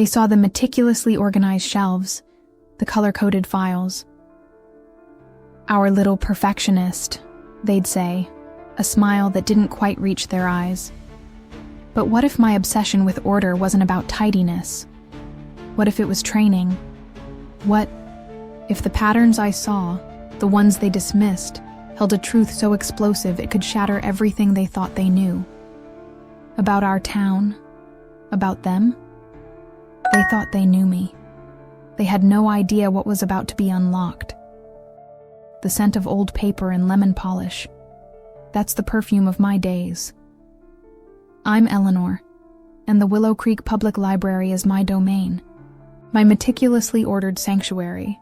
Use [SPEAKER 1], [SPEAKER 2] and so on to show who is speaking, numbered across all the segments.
[SPEAKER 1] They saw the meticulously organized shelves, the color-coded files. "Our little perfectionist," they'd say, a smile that didn't quite reach their eyes. But what if my obsession with order wasn't about tidiness? What if it was training? What if the patterns I saw, the ones they dismissed, held a truth so explosive it could shatter everything they thought they knew? About our town? About them? They thought they knew me. They had no idea what was about to be unlocked. The scent of old paper and lemon polish. That's the perfume of my days. I'm Eleanor, and the Willow Creek Public Library is my domain, my meticulously ordered sanctuary,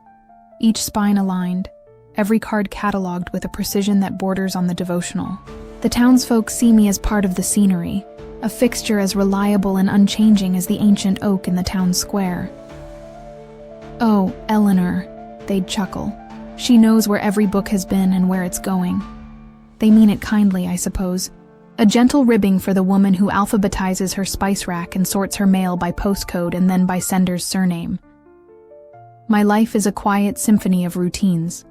[SPEAKER 1] each spine aligned, every card cataloged with a precision that borders on the devotional. The townsfolk see me as part of the scenery, a fixture as reliable and unchanging as the ancient oak in the town square. "Oh, Eleanor," they'd chuckle. "She knows where every book has been and where it's going." They mean it kindly, I suppose. A gentle ribbing for the woman who alphabetizes her spice rack and sorts her mail by postcode and then by sender's surname. My life is a quiet symphony of routines.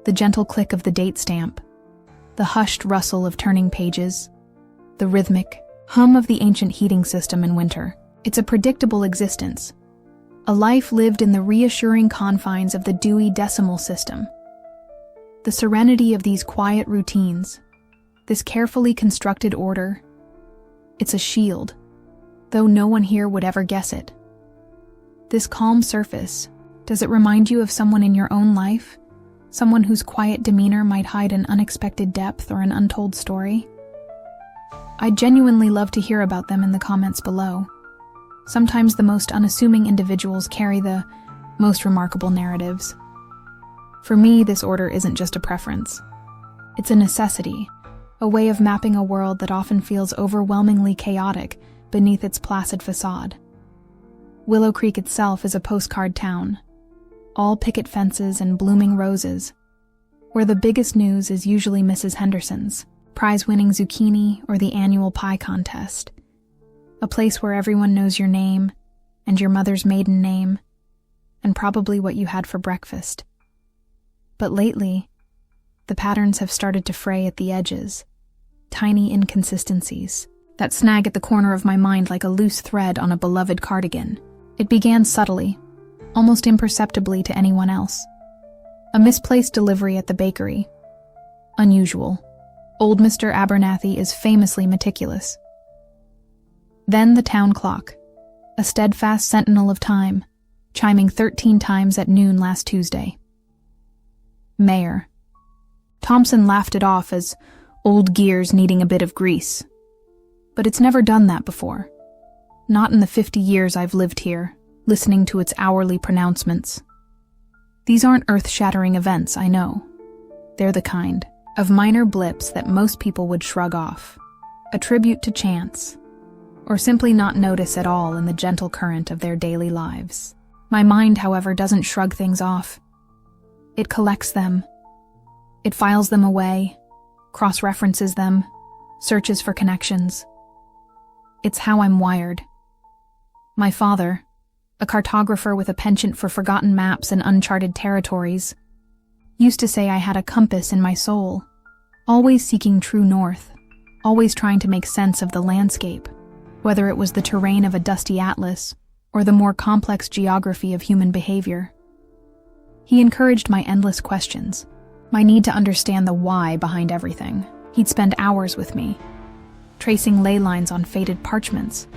[SPEAKER 1] The gentle click of the date stamp, the hushed rustle of turning pages, the rhythmic hum of the ancient heating system in winter. It's a predictable existence. A life lived in the reassuring confines of the Dewey Decimal System. The serenity of these quiet routines, this carefully constructed order, it's a shield, though no one here would ever guess it. This calm surface, does it remind you of someone in your own life? Someone whose quiet demeanor might hide an unexpected depth or an untold story? I'd genuinely love to hear about them in the comments below. Sometimes the most unassuming individuals carry the most remarkable narratives. For me, this order isn't just a preference. It's a necessity, a way of mapping a world that often feels overwhelmingly chaotic beneath its placid facade. Willow Creek itself is a postcard town, all picket fences and blooming roses, where the biggest news is usually Mrs. Henderson's prize-winning zucchini or the annual pie contest. A place where everyone knows your name and your mother's maiden name, and probably what you had for breakfast. But lately, the patterns have started to fray at the edges, tiny inconsistencies that snag at the corner of my mind like a loose thread on a beloved cardigan. It began subtly, almost imperceptibly to anyone else. A misplaced delivery at the bakery. Unusual. Old Mr. Abernathy is famously meticulous. Then the town clock, a steadfast sentinel of time, chiming 13 times at noon last Tuesday. Mayor. Thompson laughed it off as old gears needing a bit of grease. But it's never done that before. Not in the 50 years I've lived here, listening to its hourly pronouncements. These aren't earth-shattering events, I know. They're the kind of minor blips that most people would shrug off, attribute to chance, or simply not notice at all in the gentle current of their daily lives. My mind, however, doesn't shrug things off. It collects them. It files them away, cross-references them, searches for connections. It's how I'm wired. My father, a cartographer with a penchant for forgotten maps and uncharted territories, used to say I had a compass in my soul, always seeking true north, always trying to make sense of the landscape, whether it was the terrain of a dusty atlas or the more complex geography of human behavior. He encouraged my endless questions, my need to understand the why behind everything. He'd spend hours with me, tracing ley lines on faded parchments,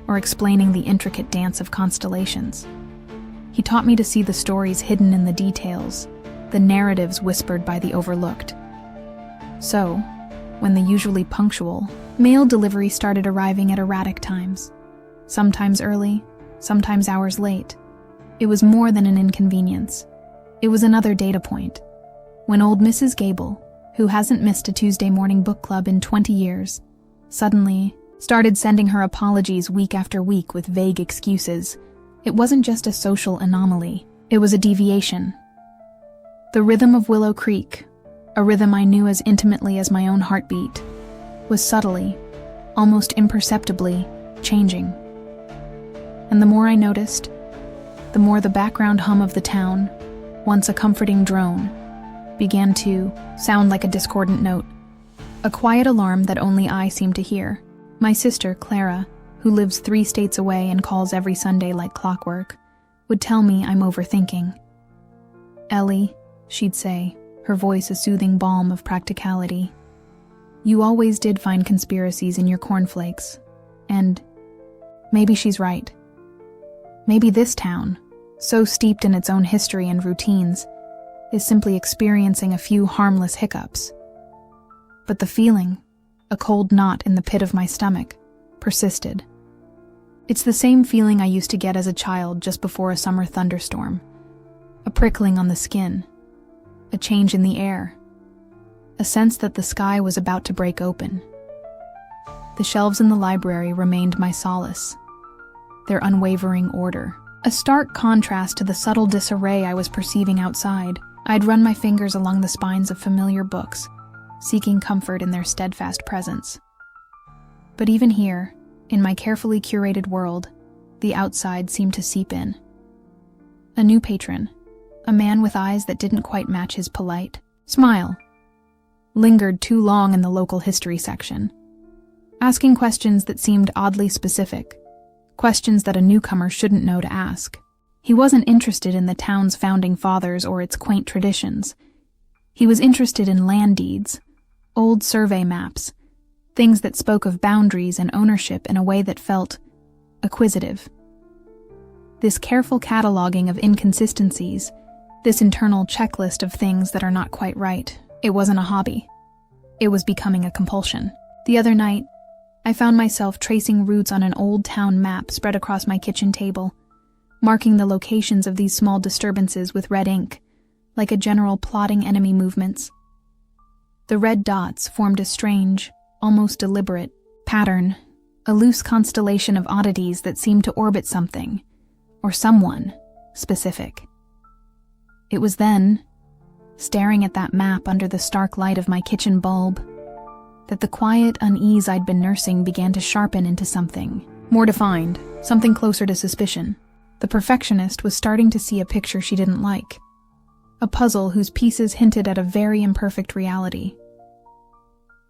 [SPEAKER 1] or explaining the intricate dance of constellations. He taught me to see the stories hidden in the details, the narratives whispered by the overlooked. So, when the usually punctual mail delivery started arriving at erratic times, sometimes early, sometimes hours late, it was more than an inconvenience. It was another data point. When old Mrs. Gable, who hasn't missed a Tuesday morning book club in 20 years, suddenly started sending her apologies week after week with vague excuses, it wasn't just a social anomaly, it was a deviation. The rhythm of Willow Creek, a rhythm I knew as intimately as my own heartbeat, was subtly, almost imperceptibly, changing. And the more I noticed, the more the background hum of the town, once a comforting drone, began to sound like a discordant note, a quiet alarm that only I seemed to hear. My sister, Clara, who lives 3 states away and calls every Sunday like clockwork, would tell me I'm overthinking. "Ellie," she'd say, her voice a soothing balm of practicality, "you always did find conspiracies in your cornflakes, and maybe she's right. Maybe this town, so steeped in its own history and routines, is simply experiencing a few harmless hiccups." But the feeling, a cold knot in the pit of my stomach, persisted. It's the same feeling I used to get as a child just before a summer thunderstorm. A prickling on the skin, a change in the air, a sense that the sky was about to break open. The shelves in the library remained my solace, their unwavering order. A stark contrast to the subtle disarray I was perceiving outside. I'd run my fingers along the spines of familiar books, seeking comfort in their steadfast presence. But even here, in my carefully curated world, the outside seemed to seep in. A new patron, a man with eyes that didn't quite match his polite smile, lingered too long in the local history section, asking questions that seemed oddly specific, questions that a newcomer shouldn't know to ask. He wasn't interested in the town's founding fathers or its quaint traditions. He was interested in land deeds, old survey maps, things that spoke of boundaries and ownership in a way that felt acquisitive. This careful cataloging of inconsistencies, this internal checklist of things that are not quite right, it wasn't a hobby. It was becoming a compulsion. The other night, I found myself tracing routes on an old town map spread across my kitchen table, marking the locations of these small disturbances with red ink, like a general plotting enemy movements. The red dots formed a strange, almost deliberate, pattern, a loose constellation of oddities that seemed to orbit something, or someone, specific. It was then, staring at that map under the stark light of my kitchen bulb, that the quiet unease I'd been nursing began to sharpen into something more defined, something closer to suspicion. The perfectionist was starting to see a picture she didn't like, a puzzle whose pieces hinted at a very imperfect reality.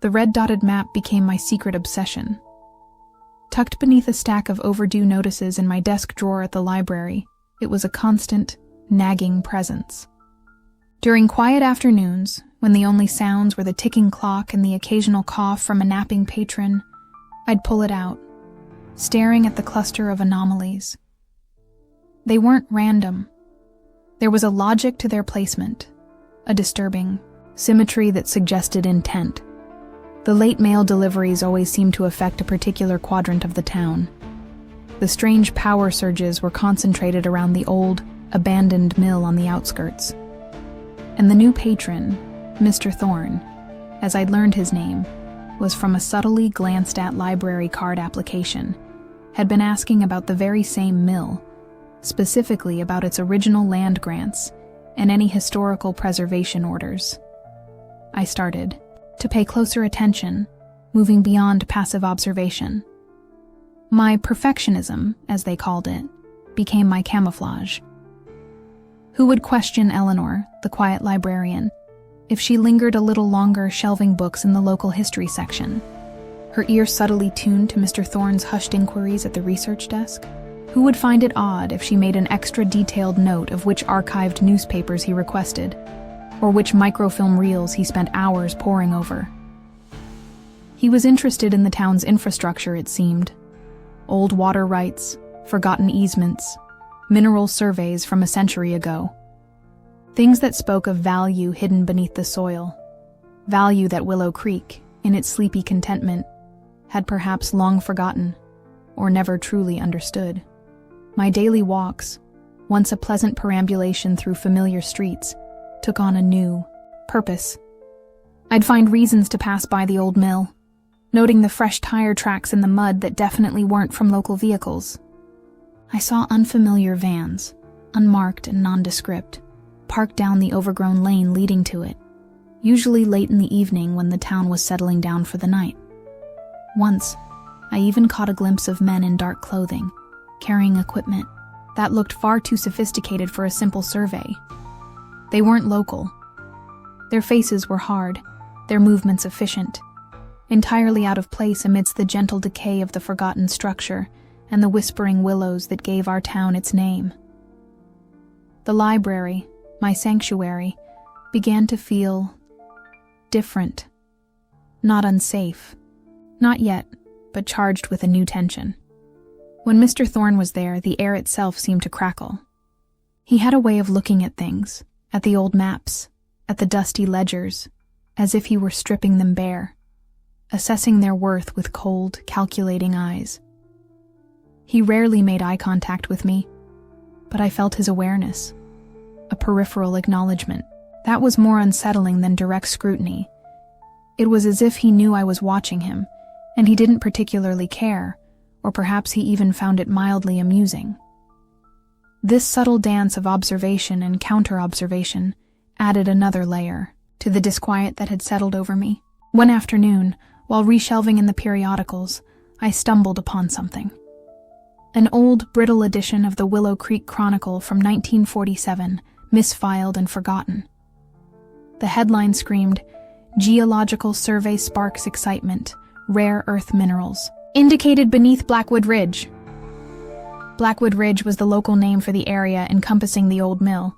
[SPEAKER 1] The red-dotted map became my secret obsession. Tucked beneath a stack of overdue notices in my desk drawer at the library, it was a constant, nagging presence. During quiet afternoons, when the only sounds were the ticking clock and the occasional cough from a napping patron, I'd pull it out, staring at the cluster of anomalies. They weren't random. There was a logic to their placement, a disturbing symmetry that suggested intent. The late mail deliveries always seemed to affect a particular quadrant of the town. The strange power surges were concentrated around the old, abandoned mill on the outskirts. And the new patron, Mr. Thorne, as I'd learned his name, was from a subtly glanced-at library card application, had been asking about the very same mill, specifically about its original land grants and any historical preservation orders. I started to pay closer attention, moving beyond passive observation. My perfectionism, as they called it, became my camouflage. Who would question Eleanor, the quiet librarian, if she lingered a little longer shelving books in the local history section, her ear subtly tuned to Mr. Thorne's hushed inquiries at the research desk? Who would find it odd if she made an extra detailed note of which archived newspapers he requested, or which microfilm reels he spent hours poring over? He was interested in the town's infrastructure, it seemed. Old water rights, forgotten easements, mineral surveys from a century ago. Things that spoke of value hidden beneath the soil, value that Willow Creek, in its sleepy contentment, had perhaps long forgotten or never truly understood. My daily walks, once a pleasant perambulation through familiar streets, took on a new purpose. I'd find reasons to pass by the old mill, noting the fresh tire tracks in the mud that definitely weren't from local vehicles. I saw unfamiliar vans, unmarked and nondescript, parked down the overgrown lane leading to it, usually late in the evening when the town was settling down for the night. Once, I even caught a glimpse of men in dark clothing, carrying equipment that looked far too sophisticated for a simple survey. They weren't local. Their faces were hard, their movements efficient, entirely out of place amidst the gentle decay of the forgotten structure and the whispering willows that gave our town its name. The library, my sanctuary, began to feel different, not unsafe. Not yet, but charged with a new tension. When Mr. Thorne was there, the air itself seemed to crackle. He had a way of looking at things, at the old maps, at the dusty ledgers, as if he were stripping them bare, assessing their worth with cold, calculating eyes. He rarely made eye contact with me, but I felt his awareness, a peripheral acknowledgement. That was more unsettling than direct scrutiny. It was as if he knew I was watching him, and he didn't particularly care, or perhaps he even found it mildly amusing. This subtle dance of observation and counter-observation added another layer to the disquiet that had settled over me. One afternoon, while reshelving in the periodicals, I stumbled upon something. An old, brittle edition of the Willow Creek Chronicle from 1947, misfiled and forgotten. The headline screamed, "Geological Survey Sparks Excitement, Rare Earth Minerals, Indicated Beneath Blackwood Ridge." Blackwood Ridge was the local name for the area encompassing the old mill.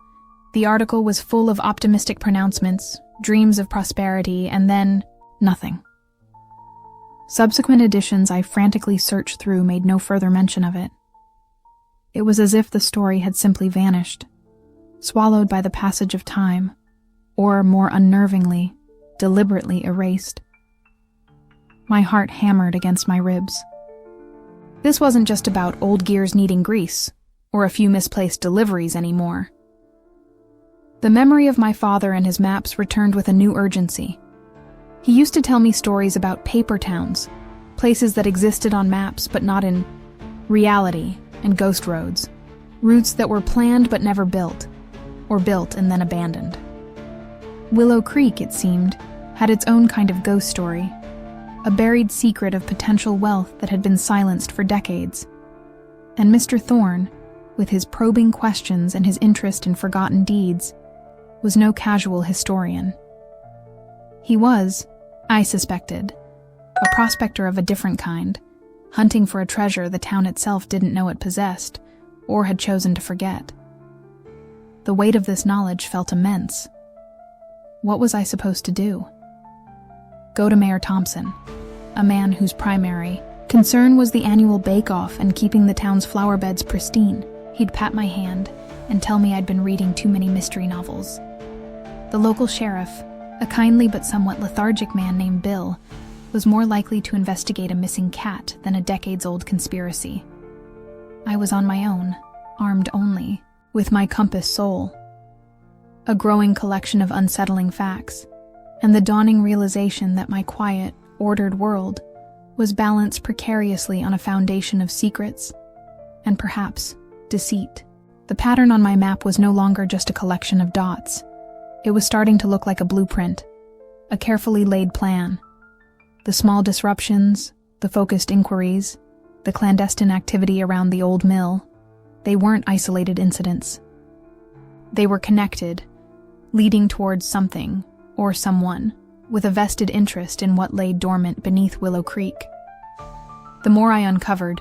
[SPEAKER 1] The article was full of optimistic pronouncements, dreams of prosperity, and then nothing. Subsequent editions I frantically searched through made no further mention of it. It was as if the story had simply vanished, swallowed by the passage of time, or more unnervingly, deliberately erased. My heart hammered against my ribs. This wasn't just about old gears needing grease, or a few misplaced deliveries anymore. The memory of my father and his maps returned with a new urgency. He used to tell me stories about paper towns, places that existed on maps but not in reality, and ghost roads, routes that were planned but never built, or built and then abandoned. Willow Creek, it seemed, had its own kind of ghost story, a buried secret of potential wealth that had been silenced for decades. And Mr. Thorne, with his probing questions and his interest in forgotten deeds, was no casual historian. He was, I suspected, a prospector of a different kind, hunting for a treasure the town itself didn't know it possessed, or had chosen to forget. The weight of this knowledge felt immense. What was I supposed to do? Go to Mayor Thompson, a man whose primary concern was the annual bake-off and keeping the town's flower beds pristine. He'd pat my hand and tell me I'd been reading too many mystery novels. The local sheriff, a kindly but somewhat lethargic man named Bill, was more likely to investigate a missing cat than a decades-old conspiracy. I was on my own, armed only, with my compass sole. A growing collection of unsettling facts, and the dawning realization that my quiet, ordered world was balanced precariously on a foundation of secrets, and perhaps deceit. The pattern on my map was no longer just a collection of dots. It was starting to look like a blueprint, a carefully laid plan. The small disruptions, the focused inquiries, the clandestine activity around the old mill, they weren't isolated incidents. They were connected, leading towards something, or someone, with a vested interest in what lay dormant beneath Willow Creek. The more I uncovered,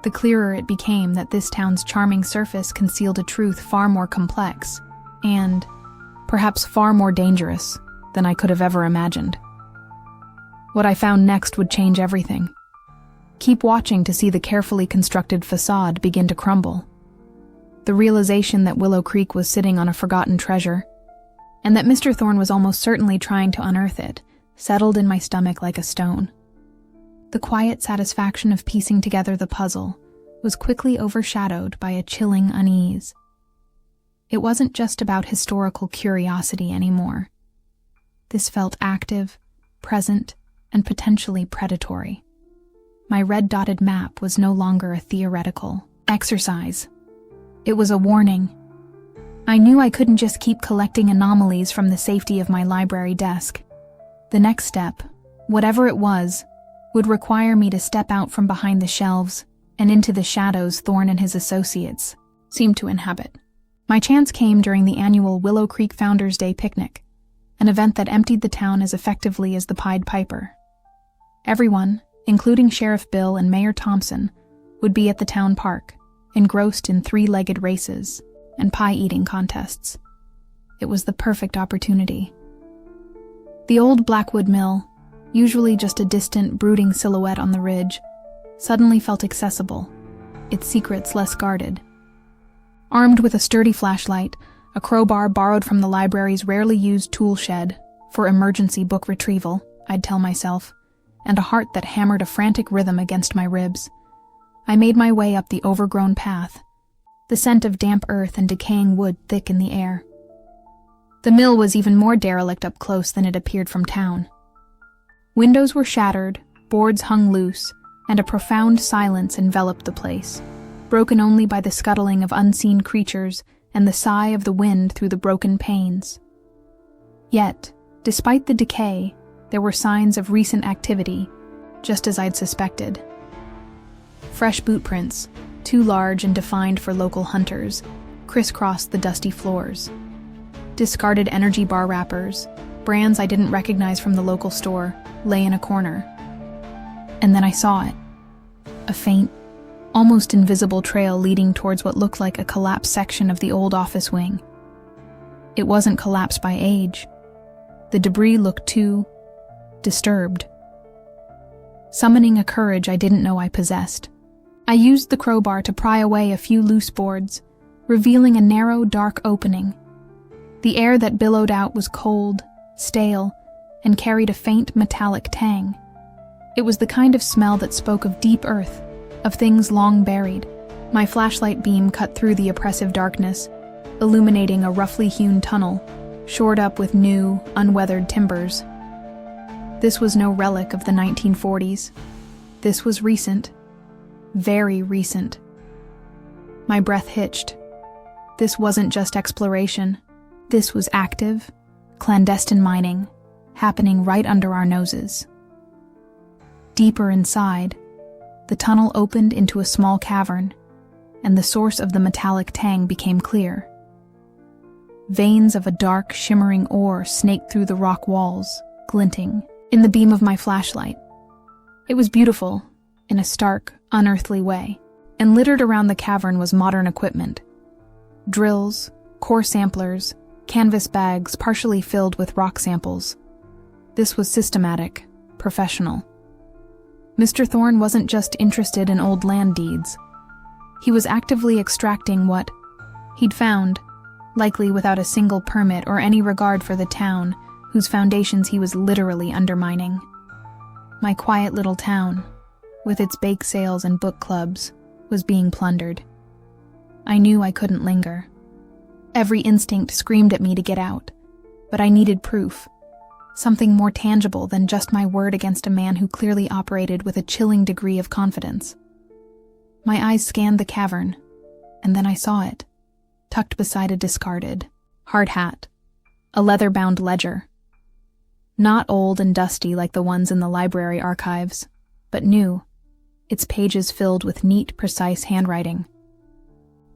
[SPEAKER 1] the clearer it became that this town's charming surface concealed a truth far more complex, and perhaps far more dangerous than I could have ever imagined. What I found next would change everything. Keep watching to see the carefully constructed facade begin to crumble. The realization that Willow Creek was sitting on a forgotten treasure, and that Mr. Thorne was almost certainly trying to unearth it, settled in my stomach like a stone. The quiet satisfaction of piecing together the puzzle was quickly overshadowed by a chilling unease. It wasn't just about historical curiosity anymore. This felt active, present, and potentially predatory. My red-dotted map was no longer a theoretical exercise. It was a warning. I knew I couldn't just keep collecting anomalies from the safety of my library desk. The next step, whatever it was, would require me to step out from behind the shelves and into the shadows Thorne and his associates seemed to inhabit. My chance came during the annual Willow Creek Founders' Day picnic, an event that emptied the town as effectively as the Pied Piper. Everyone, including Sheriff Bill and Mayor Thompson, would be at the town park, engrossed in three-legged races and pie-eating contests. It was the perfect opportunity. The old Blackwood Mill, usually just a distant, brooding silhouette on the ridge, suddenly felt accessible, its secrets less guarded. Armed with a sturdy flashlight, a crowbar borrowed from the library's rarely used tool shed for emergency book retrieval, I'd tell myself, and a heart that hammered a frantic rhythm against my ribs, I made my way up the overgrown path, the scent of damp earth and decaying wood thick in the air. The mill was even more derelict up close than it appeared from town. Windows were shattered, boards hung loose, and a profound silence enveloped the place, broken only by the scuttling of unseen creatures and the sigh of the wind through the broken panes. Yet, despite the decay, there were signs of recent activity, just as I'd suspected. Fresh boot prints, too large and defined for local hunters, crisscrossed the dusty floors. Discarded energy bar wrappers, brands I didn't recognize from the local store, lay in a corner. And then I saw it. A faint, almost invisible trail leading towards what looked like a collapsed section of the old office wing. It wasn't collapsed by age. The debris looked too disturbed. Summoning a courage I didn't know I possessed, I used the crowbar to pry away a few loose boards, revealing a narrow, dark opening. The air that billowed out was cold, stale, and carried a faint metallic tang. It was the kind of smell that spoke of deep earth, of things long buried. My flashlight beam cut through the oppressive darkness, illuminating a roughly hewn tunnel, shored up with new, unweathered timbers. This was no relic of the 1940s. This was recent. Very recent. My breath hitched. This wasn't just exploration. This was active, clandestine mining, happening right under our noses. Deeper inside, the tunnel opened into a small cavern, and the source of the metallic tang became clear. Veins of a dark, shimmering ore snaked through the rock walls, glinting in the beam of my flashlight. It was beautiful, in a stark, unearthly way, and littered around the cavern was modern equipment. Drills, core samplers, canvas bags partially filled with rock samples. This was systematic, professional. Mr. Thorne wasn't just interested in old land deeds. He was actively extracting what he'd found, likely without a single permit or any regard for the town, whose foundations he was literally undermining. My quiet little town, with its bake sales and book clubs, was being plundered. I knew I couldn't linger. Every instinct screamed at me to get out, but I needed proof, something more tangible than just my word against a man who clearly operated with a chilling degree of confidence. My eyes scanned the cavern, and then I saw it, tucked beside a discarded hard hat, a leather-bound ledger. Not old and dusty like the ones in the library archives, but new, its pages filled with neat, precise handwriting.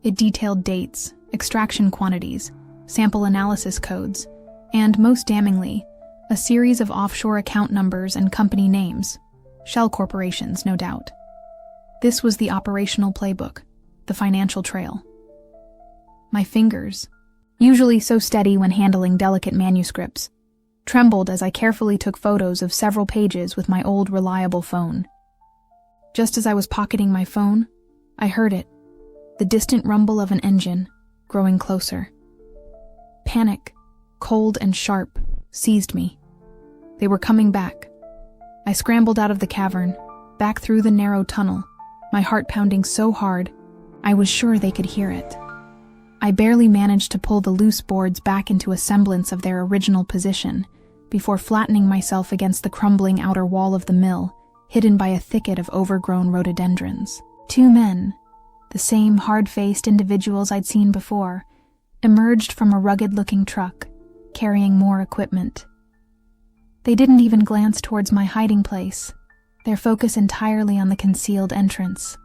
[SPEAKER 1] It detailed dates, extraction quantities, sample analysis codes, and, most damningly, a series of offshore account numbers and company names, shell corporations, no doubt. This was the operational playbook, the financial trail. My fingers, usually so steady when handling delicate manuscripts, trembled as I carefully took photos of several pages with my old reliable phone. Just as I was pocketing my phone, I heard it, the distant rumble of an engine, growing closer. Panic, cold and sharp, seized me. They were coming back. I scrambled out of the cavern, back through the narrow tunnel, my heart pounding so hard, I was sure they could hear it. I barely managed to pull the loose boards back into a semblance of their original position, before flattening myself against the crumbling outer wall of the mill, hidden by a thicket of overgrown rhododendrons. Two men, the same hard-faced individuals I'd seen before, emerged from a rugged-looking truck, carrying more equipment. They didn't even glance towards my hiding place, their focus entirely on the concealed entrance.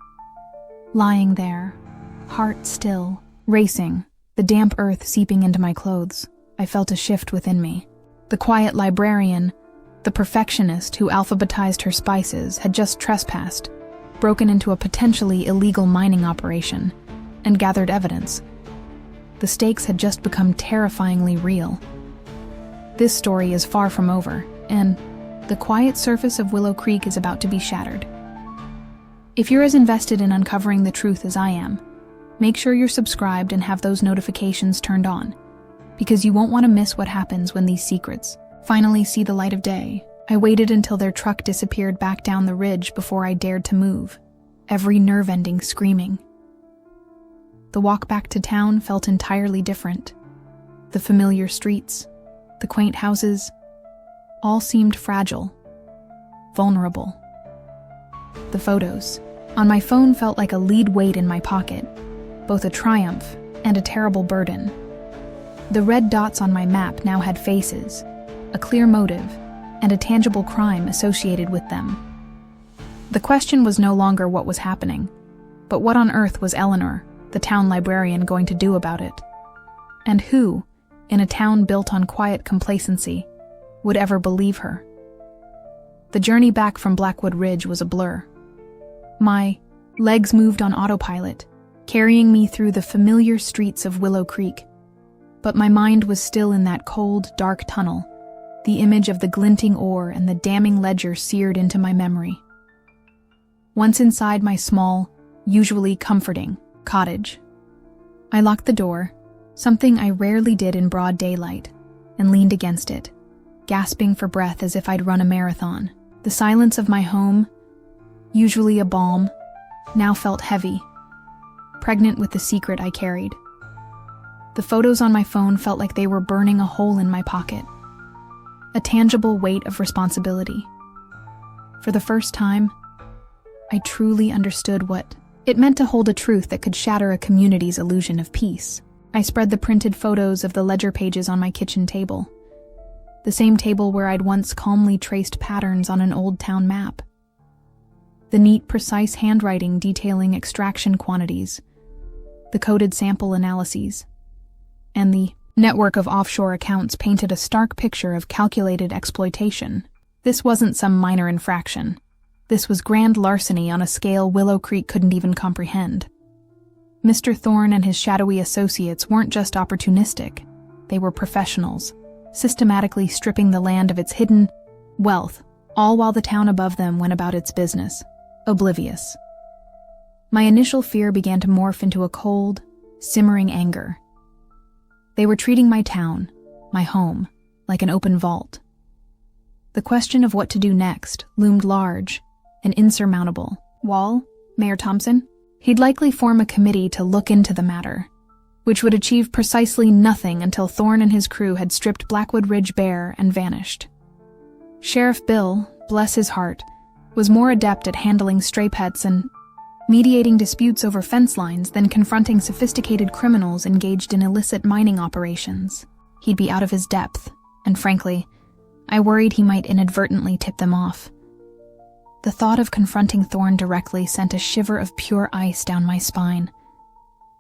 [SPEAKER 1] Lying there, heart still, racing, the damp earth seeping into my clothes, I felt a shift within me. The quiet librarian, the perfectionist who alphabetized her spices, had just trespassed, broken into a potentially illegal mining operation, and gathered evidence. The stakes had just become terrifyingly real. This story is far from over, and the quiet surface of Willow Creek is about to be shattered. If you're as invested in uncovering the truth as I am, make sure you're subscribed and have those notifications turned on, because you won't want to miss what happens when these secrets finally see the light of day. I waited until their truck disappeared back down the ridge before I dared to move, every nerve ending screaming. The walk back to town felt entirely different. The familiar streets, the quaint houses, all seemed fragile, vulnerable. The photos on my phone felt like a lead weight in my pocket, both a triumph and a terrible burden. The red dots on my map now had faces, a clear motive, and a tangible crime associated with them. The question was no longer what was happening, but what on earth was Eleanor, the town librarian, going to do about it? And who, in a town built on quiet complacency, would ever believe her? The journey back from Blackwood Ridge was a blur. My legs moved on autopilot, carrying me through the familiar streets of Willow Creek. But my mind was still in that cold, dark tunnel, the image of the glinting ore and the damning ledger seared into my memory. Once inside my small, usually comforting, cottage, I locked the door, something I rarely did in broad daylight, and leaned against it, gasping for breath as if I'd run a marathon. The silence of my home, usually a balm, now felt heavy, pregnant with the secret I carried. The photos on my phone felt like they were burning a hole in my pocket, a tangible weight of responsibility. For the first time, I truly understood what it meant to hold a truth that could shatter a community's illusion of peace. I spread the printed photos of the ledger pages on my kitchen table, the same table where I'd once calmly traced patterns on an old town map. The neat, precise handwriting detailing extraction quantities, the coded sample analyses, and the network of offshore accounts painted a stark picture of calculated exploitation. This wasn't some minor infraction. This was grand larceny on a scale Willow Creek couldn't even comprehend. Mr. Thorne and his shadowy associates weren't just opportunistic, they were professionals, systematically stripping the land of its hidden wealth, all while the town above them went about its business, oblivious. My initial fear began to morph into a cold, simmering anger. They were treating my town, my home, like an open vault. The question of what to do next loomed large and insurmountable. Wall, Mayor Thompson? He'd likely form a committee to look into the matter, which would achieve precisely nothing until Thorne and his crew had stripped Blackwood Ridge bare and vanished. Sheriff Bill, bless his heart, was more adept at handling stray pets and mediating disputes over fence lines than confronting sophisticated criminals engaged in illicit mining operations. He'd be out of his depth, and frankly, I worried he might inadvertently tip them off. The thought of confronting Thorne directly sent a shiver of pure ice down my spine.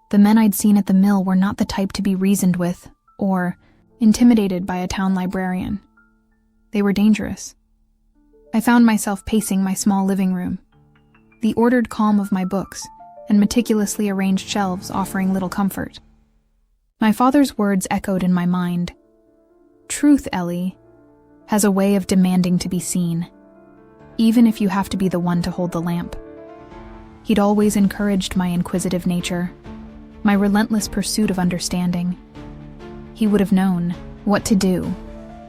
[SPEAKER 1] The men I'd seen at the mill were not the type to be reasoned with or intimidated by a town librarian. They were dangerous. I found myself pacing my small living room, the ordered calm of my books and meticulously arranged shelves offering little comfort. My father's words echoed in my mind. Truth, Ellie, has a way of demanding to be seen, even if you have to be the one to hold the lamp. He'd always encouraged my inquisitive nature, my relentless pursuit of understanding. He would have known what to do,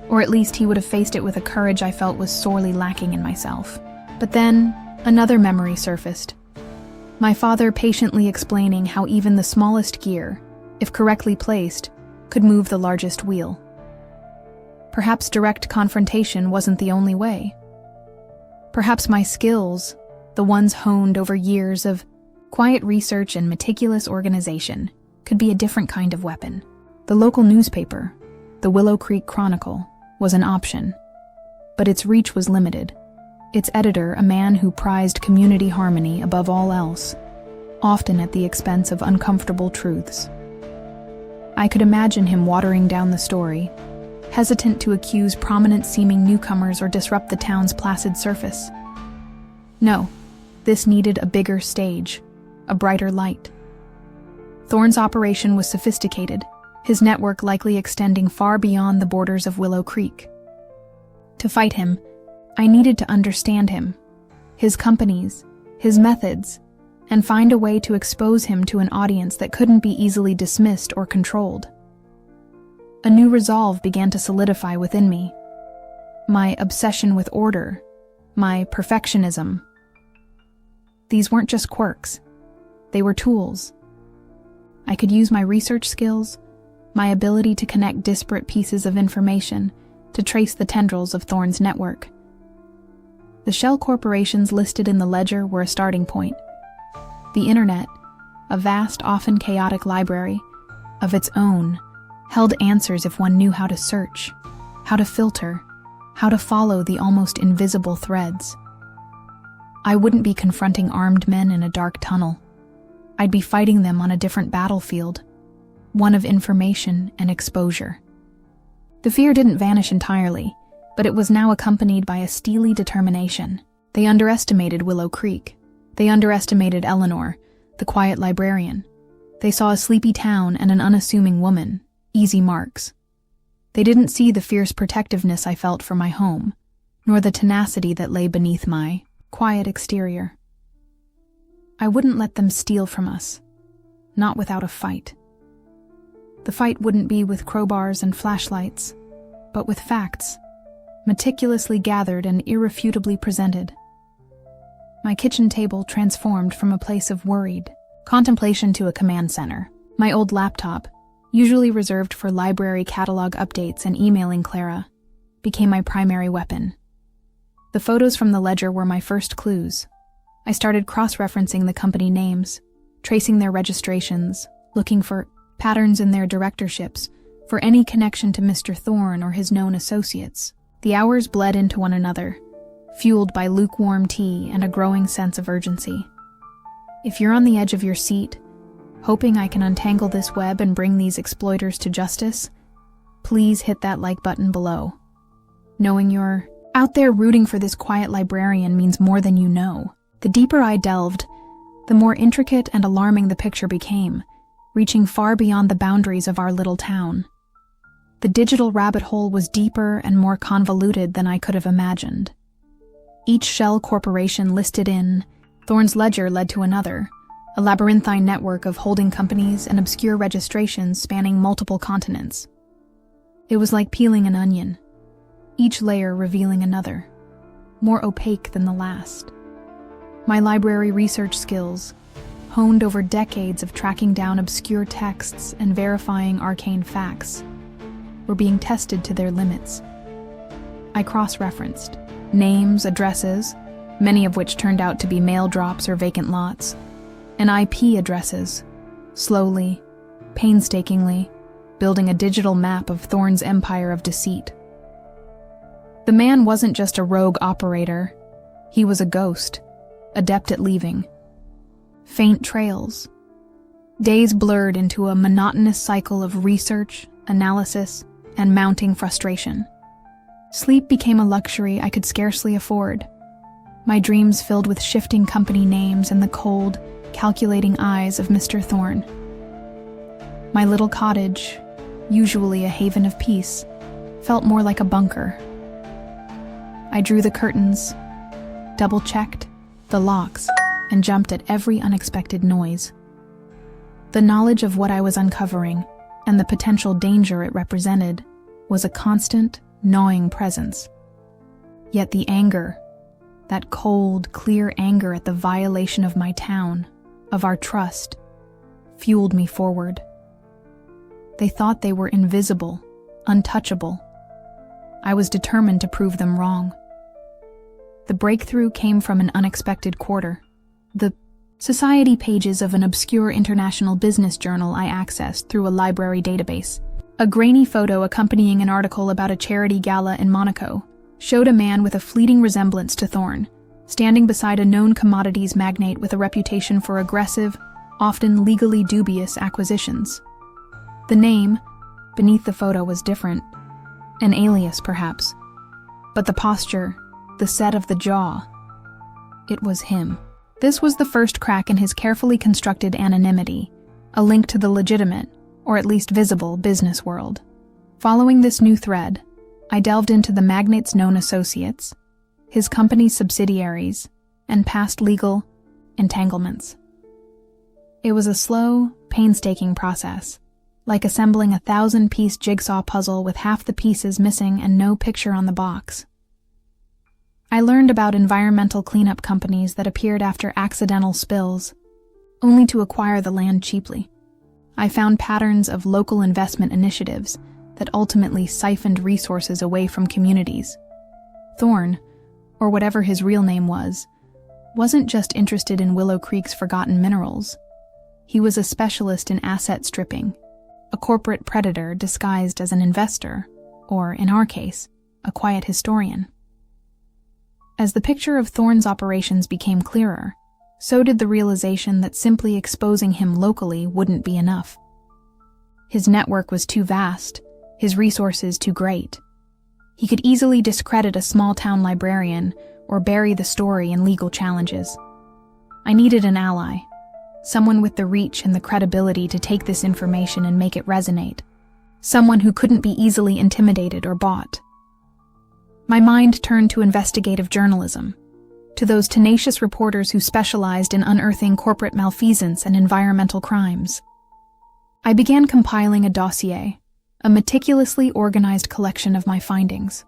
[SPEAKER 1] or at least he would have faced it with a courage I felt was sorely lacking in myself. But then, another memory surfaced. My father patiently explaining how even the smallest gear, if correctly placed, could move the largest wheel. Perhaps direct confrontation wasn't the only way. Perhaps my skills, the ones honed over years of quiet research and meticulous organization, could be a different kind of weapon. The local newspaper, the Willow Creek Chronicle, was an option, but its reach was limited. Its editor, a man who prized community harmony above all else, often at the expense of uncomfortable truths. I could imagine him watering down the story, hesitant to accuse prominent-seeming newcomers or disrupt the town's placid surface. No, this needed a bigger stage, a brighter light. Thorne's operation was sophisticated, his network likely extending far beyond the borders of Willow Creek. To fight him, I needed to understand him, his companies, his methods, and find a way to expose him to an audience that couldn't be easily dismissed or controlled. A new resolve began to solidify within me. My obsession with order, my perfectionism. These weren't just quirks, they were tools. I could use my research skills, my ability to connect disparate pieces of information, to trace the tendrils of Thorne's network. The shell corporations listed in the ledger were a starting point. The internet, a vast, often chaotic library of its own, held answers if one knew how to search, how to filter, how to follow the almost invisible threads. I wouldn't be confronting armed men in a dark tunnel. I'd be fighting them on a different battlefield, one of information and exposure. The fear didn't vanish entirely, but it was now accompanied by a steely determination. They underestimated Willow Creek. They underestimated Eleanor, the quiet librarian. They saw a sleepy town and an unassuming woman, easy marks. They didn't see the fierce protectiveness I felt for my home, nor the tenacity that lay beneath my quiet exterior. I wouldn't let them steal from us, not without a fight. The fight wouldn't be with crowbars and flashlights, but with facts, meticulously gathered and irrefutably presented. My kitchen table transformed from a place of worried contemplation to a command center. My old laptop, usually reserved for library catalog updates and emailing Clara, became my primary weapon. The photos from the ledger were my first clues. I started cross-referencing the company names, tracing their registrations, looking for patterns in their directorships, for any connection to Mr. Thorne or his known associates. The hours bled into one another, fueled by lukewarm tea and a growing sense of urgency. If you're on the edge of your seat, hoping I can untangle this web and bring these exploiters to justice, please hit that like button below. Knowing you're out there rooting for this quiet librarian means more than you know. The deeper I delved, the more intricate and alarming the picture became, reaching far beyond the boundaries of our little town. The digital rabbit hole was deeper and more convoluted than I could have imagined. Each shell corporation listed in Thorne's ledger led to another, a labyrinthine network of holding companies and obscure registrations spanning multiple continents. It was like peeling an onion, each layer revealing another, more opaque than the last. My library research skills, honed over decades of tracking down obscure texts and verifying arcane facts, were being tested to their limits. I cross-referenced names, addresses, many of which turned out to be mail drops or vacant lots, and IP addresses, slowly, painstakingly, building a digital map of Thorne's empire of deceit. The man wasn't just a rogue operator, he was a ghost, adept at leaving. Faint trails. Days blurred into a monotonous cycle of research, analysis, and mounting frustration. Sleep became a luxury I could scarcely afford. My dreams filled with shifting company names and the cold, calculating eyes of Mr. Thorne. My little cottage, usually a haven of peace, felt more like a bunker. I drew the curtains, double-checked the locks, and jumped at every unexpected noise. The knowledge of what I was uncovering and the potential danger it represented was a constant, gnawing presence. Yet the anger, that cold, clear anger at the violation of my town, of our trust, fueled me forward. They thought they were invisible, untouchable. I was determined to prove them wrong. The breakthrough came from an unexpected quarter. The society pages of an obscure international business journal I accessed through a library database. A grainy photo accompanying an article about a charity gala in Monaco showed a man with a fleeting resemblance to Thorne, standing beside a known commodities magnate with a reputation for aggressive, often legally dubious acquisitions. The name beneath the photo was different, an alias perhaps, but the posture, the set of the jaw, it was him. This was the first crack in his carefully constructed anonymity, a link to the legitimate, or at least visible, business world. Following this new thread, I delved into the magnate's known associates, his company's subsidiaries, and past legal entanglements. It was a slow, painstaking process, like assembling a 1,000-piece jigsaw puzzle with half the pieces missing and no picture on the box. I learned about environmental cleanup companies that appeared after accidental spills, only to acquire the land cheaply. I found patterns of local investment initiatives that ultimately siphoned resources away from communities. Thorne, or whatever his real name was, wasn't just interested in Willow Creek's forgotten minerals. He was a specialist in asset stripping, a corporate predator disguised as an investor, or, in our case, a quiet historian. As the picture of Thorne's operations became clearer, so did the realization that simply exposing him locally wouldn't be enough. His network was too vast, his resources too great. He could easily discredit a small-town librarian or bury the story in legal challenges. I needed an ally, someone with the reach and the credibility to take this information and make it resonate, someone who couldn't be easily intimidated or bought. My mind turned to investigative journalism, to those tenacious reporters who specialized in unearthing corporate malfeasance and environmental crimes. I began compiling a dossier, a meticulously organized collection of my findings.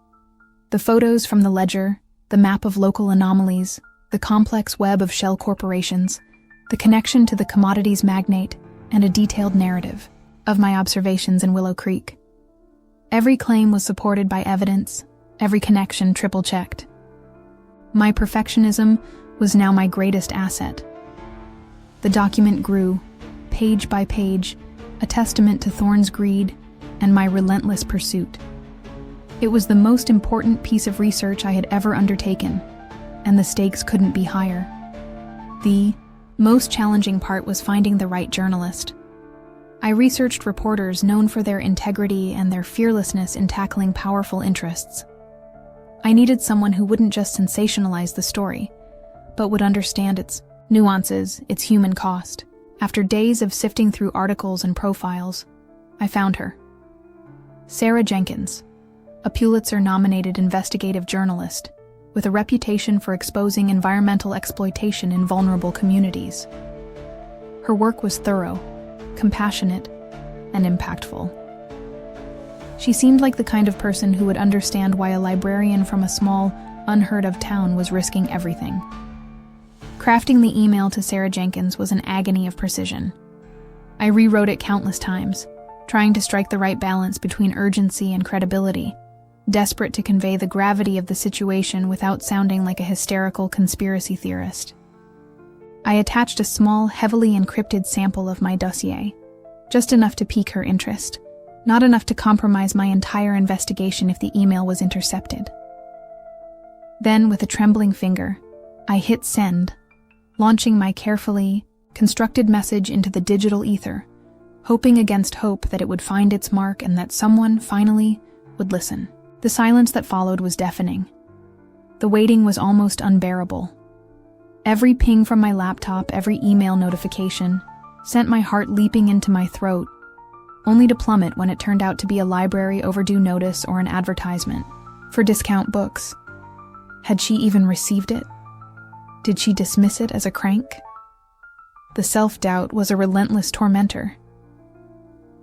[SPEAKER 1] The photos from the ledger, the map of local anomalies, the complex web of shell corporations, the connection to the commodities magnate, and a detailed narrative of my observations in Willow Creek. Every claim was supported by evidence, every connection triple-checked. My perfectionism was now my greatest asset. The document grew, page by page, a testament to Thorne's greed and my relentless pursuit. It was the most important piece of research I had ever undertaken, and the stakes couldn't be higher. The most challenging part was finding the right journalist. I researched reporters known for their integrity and their fearlessness in tackling powerful interests. I needed someone who wouldn't just sensationalize the story, but would understand its nuances, its human cost. After days of sifting through articles and profiles, I found her. Sarah Jenkins, a Pulitzer-nominated investigative journalist with a reputation for exposing environmental exploitation in vulnerable communities. Her work was thorough, compassionate, and impactful. She seemed like the kind of person who would understand why a librarian from a small, unheard-of town was risking everything. Crafting the email to Sarah Jenkins was an agony of precision. I rewrote it countless times, trying to strike the right balance between urgency and credibility, desperate to convey the gravity of the situation without sounding like a hysterical conspiracy theorist. I attached a small, heavily encrypted sample of my dossier, just enough to pique her interest, not enough to compromise my entire investigation if the email was intercepted. Then, with a trembling finger, I hit send, launching my carefully constructed message into the digital ether, hoping against hope that it would find its mark and that someone, finally, would listen. The silence that followed was deafening. The waiting was almost unbearable. Every ping from my laptop, every email notification, sent my heart leaping into my throat, only to plummet when it turned out to be a library overdue notice or an advertisement for discount books. Had she even received it? Did she dismiss it as a crank? The self-doubt was a relentless tormentor.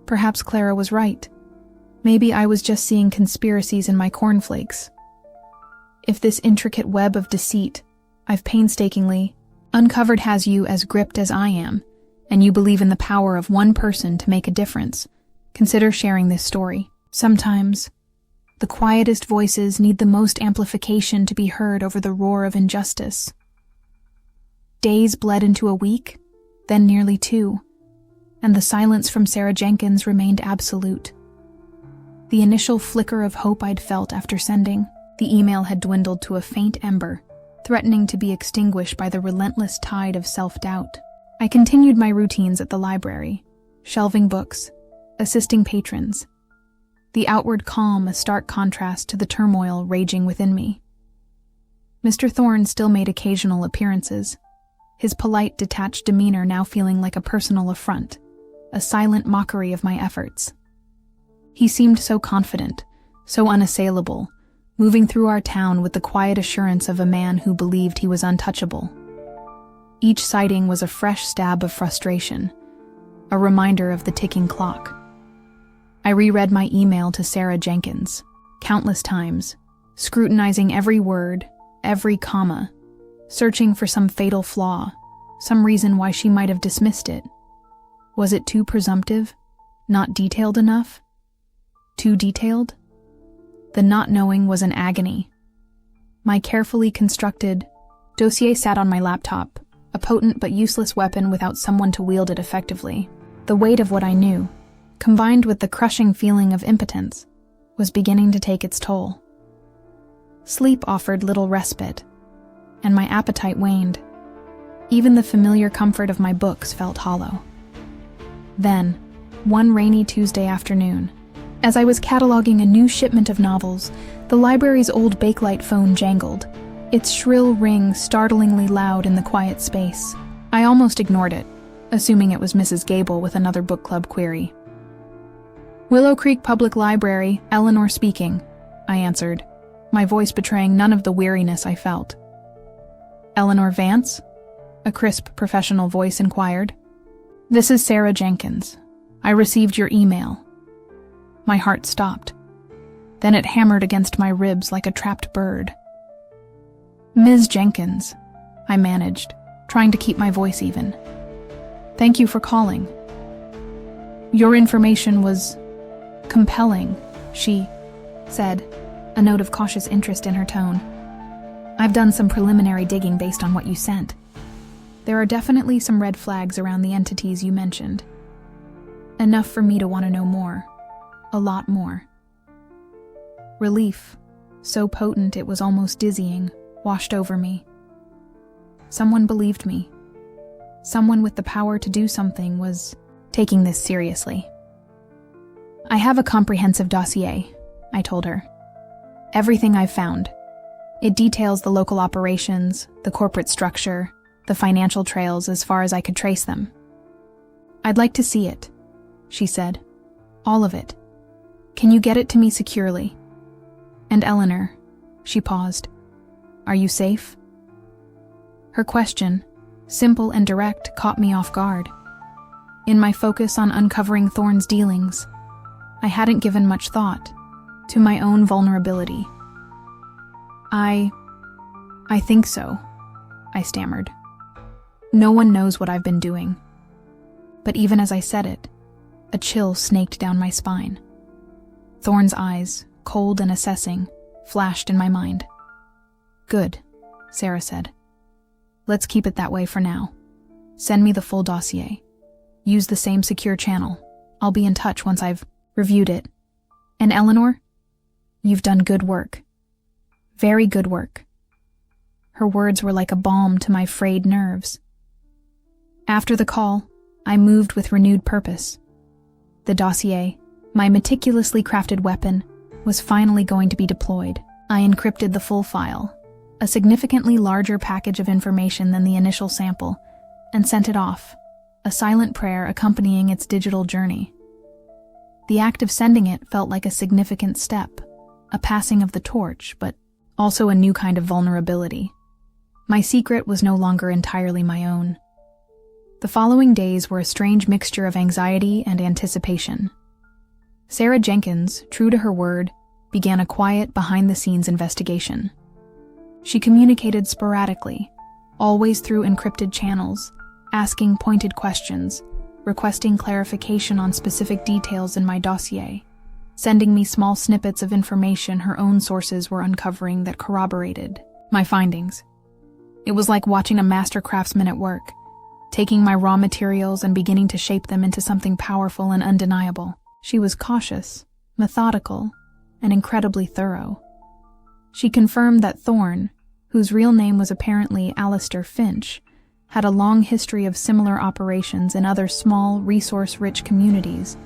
[SPEAKER 1] Perhaps Clara was right. Maybe I was just seeing conspiracies in my cornflakes. If this intricate web of deceit I've painstakingly uncovered has you as gripped as I am, and you believe in the power of one person to make a difference, consider sharing this story. Sometimes, the quietest voices need the most amplification to be heard over the roar of injustice. Days bled into a week, then nearly 2, and the silence from Sarah Jenkins remained absolute. The initial flicker of hope I'd felt after sending the email had dwindled to a faint ember, threatening to be extinguished by the relentless tide of self-doubt. I continued my routines at the library, shelving books, assisting patrons, the outward calm a stark contrast to the turmoil raging within me. Mr. Thorne still made occasional appearances, his polite, detached demeanor now feeling like a personal affront, a silent mockery of my efforts. He seemed so confident, so unassailable, moving through our town with the quiet assurance of a man who believed he was untouchable. Each sighting was a fresh stab of frustration, a reminder of the ticking clock. I reread my email to Sarah Jenkins, countless times, scrutinizing every word, every comma, searching for some fatal flaw, some reason why she might have dismissed it. Was it too presumptive? Not detailed enough? Too detailed? The not knowing was an agony. My carefully constructed dossier sat on my laptop, a potent but useless weapon without someone to wield it effectively. The weight of what I knew, combined with the crushing feeling of impotence, was beginning to take its toll. Sleep offered little respite, and my appetite waned. Even the familiar comfort of my books felt hollow. Then, one rainy Tuesday afternoon, as I was cataloging a new shipment of novels, the library's old Bakelite phone jangled, its shrill ring startlingly loud in the quiet space. I almost ignored it, assuming it was Mrs. Gable with another book club query. "Willow Creek Public Library, Eleanor speaking," I answered, my voice betraying none of the weariness I felt. "Eleanor Vance?" a crisp professional voice inquired. "This is Sarah Jenkins. I received your email." My heart stopped. Then it hammered against my ribs like a trapped bird. "Ms. Jenkins," I managed, trying to keep my voice even. "Thank you for calling. Your information was compelling," she said, a note of cautious interest in her tone. "I've done some preliminary digging based on what you sent. There are definitely some red flags around the entities you mentioned. Enough for me to want to know more. A lot more." Relief, so potent it was almost dizzying, washed over me. Someone believed me. Someone with the power to do something was taking this seriously. "I have a comprehensive dossier," I told her. "Everything I've found. It details the local operations, the corporate structure, the financial trails as far as I could trace them." "I'd like to see it," she said. "All of it. Can you get it to me securely? And Eleanor," she paused, "are you safe?" Her question, simple and direct, caught me off guard. In my focus on uncovering Thorne's dealings, I hadn't given much thought to my own vulnerability. I think so," I stammered. No one knows what I've been doing. But even as I said it, a chill snaked down my spine. Thorne's eyes, cold and assessing, flashed in my mind. "Good," Sarah said. "Let's keep it that way for now. Send me the full dossier. Use the same secure channel. I'll be in touch once I've reviewed it. And Eleanor, you've done good work. Very good work." Her words were like a balm to my frayed nerves. After the call, I moved with renewed purpose. The dossier, my meticulously crafted weapon, was finally going to be deployed. I encrypted the full file, a significantly larger package of information than the initial sample, and sent it off, a silent prayer accompanying its digital journey. The act of sending it felt like a significant step, a passing of the torch, but also a new kind of vulnerability. My secret was no longer entirely my own. The following days were a strange mixture of anxiety and anticipation. Sarah Jenkins, true to her word, began a quiet, behind-the-scenes investigation. She communicated sporadically, always through encrypted channels, asking pointed questions, requesting clarification on specific details in my dossier, sending me small snippets of information her own sources were uncovering that corroborated my findings. It was like watching a master craftsman at work, taking my raw materials and beginning to shape them into something powerful and undeniable. She was cautious, methodical, and incredibly thorough. She confirmed that Thorne, whose real name was apparently Alistair Finch, had a long history of similar operations in other small, resource-rich communities,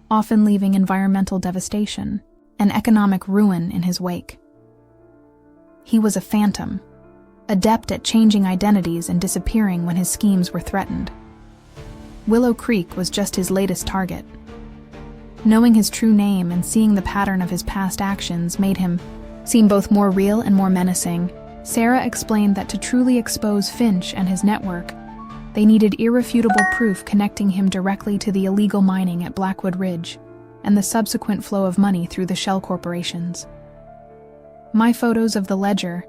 [SPEAKER 1] often leaving environmental devastation and economic ruin in his wake. He was a phantom, adept at changing identities and disappearing when his schemes were threatened. Willow Creek was just his latest target. Knowing his true name and seeing the pattern of his past actions made him seem both more real and more menacing. Sarah explained that to truly expose Finch and his network, they needed irrefutable proof connecting him directly to the illegal mining at Blackwood Ridge and the subsequent flow of money through the shell corporations. My photos of the ledger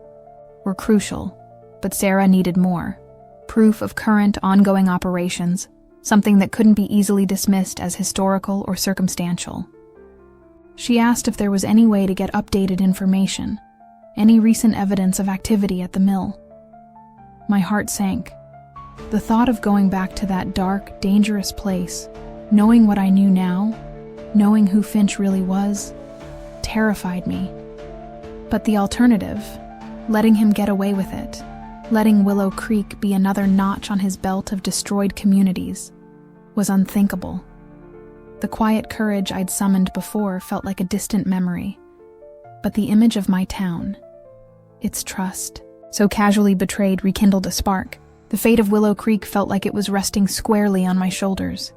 [SPEAKER 1] were crucial, but Sarah needed more. Proof of current, ongoing operations, something that couldn't be easily dismissed as historical or circumstantial. She asked if there was any way to get updated information, any recent evidence of activity at the mill. My heart sank. The thought of going back to that dark, dangerous place, knowing what I knew now, knowing who Finch really was, terrified me. But the alternative, letting him get away with it, letting Willow Creek be another notch on his belt of destroyed communities, was unthinkable. The quiet courage I'd summoned before felt like a distant memory, but the image of my town, its trust, so casually betrayed, rekindled a spark. The fate of Willow Creek felt like it was resting squarely on my shoulders.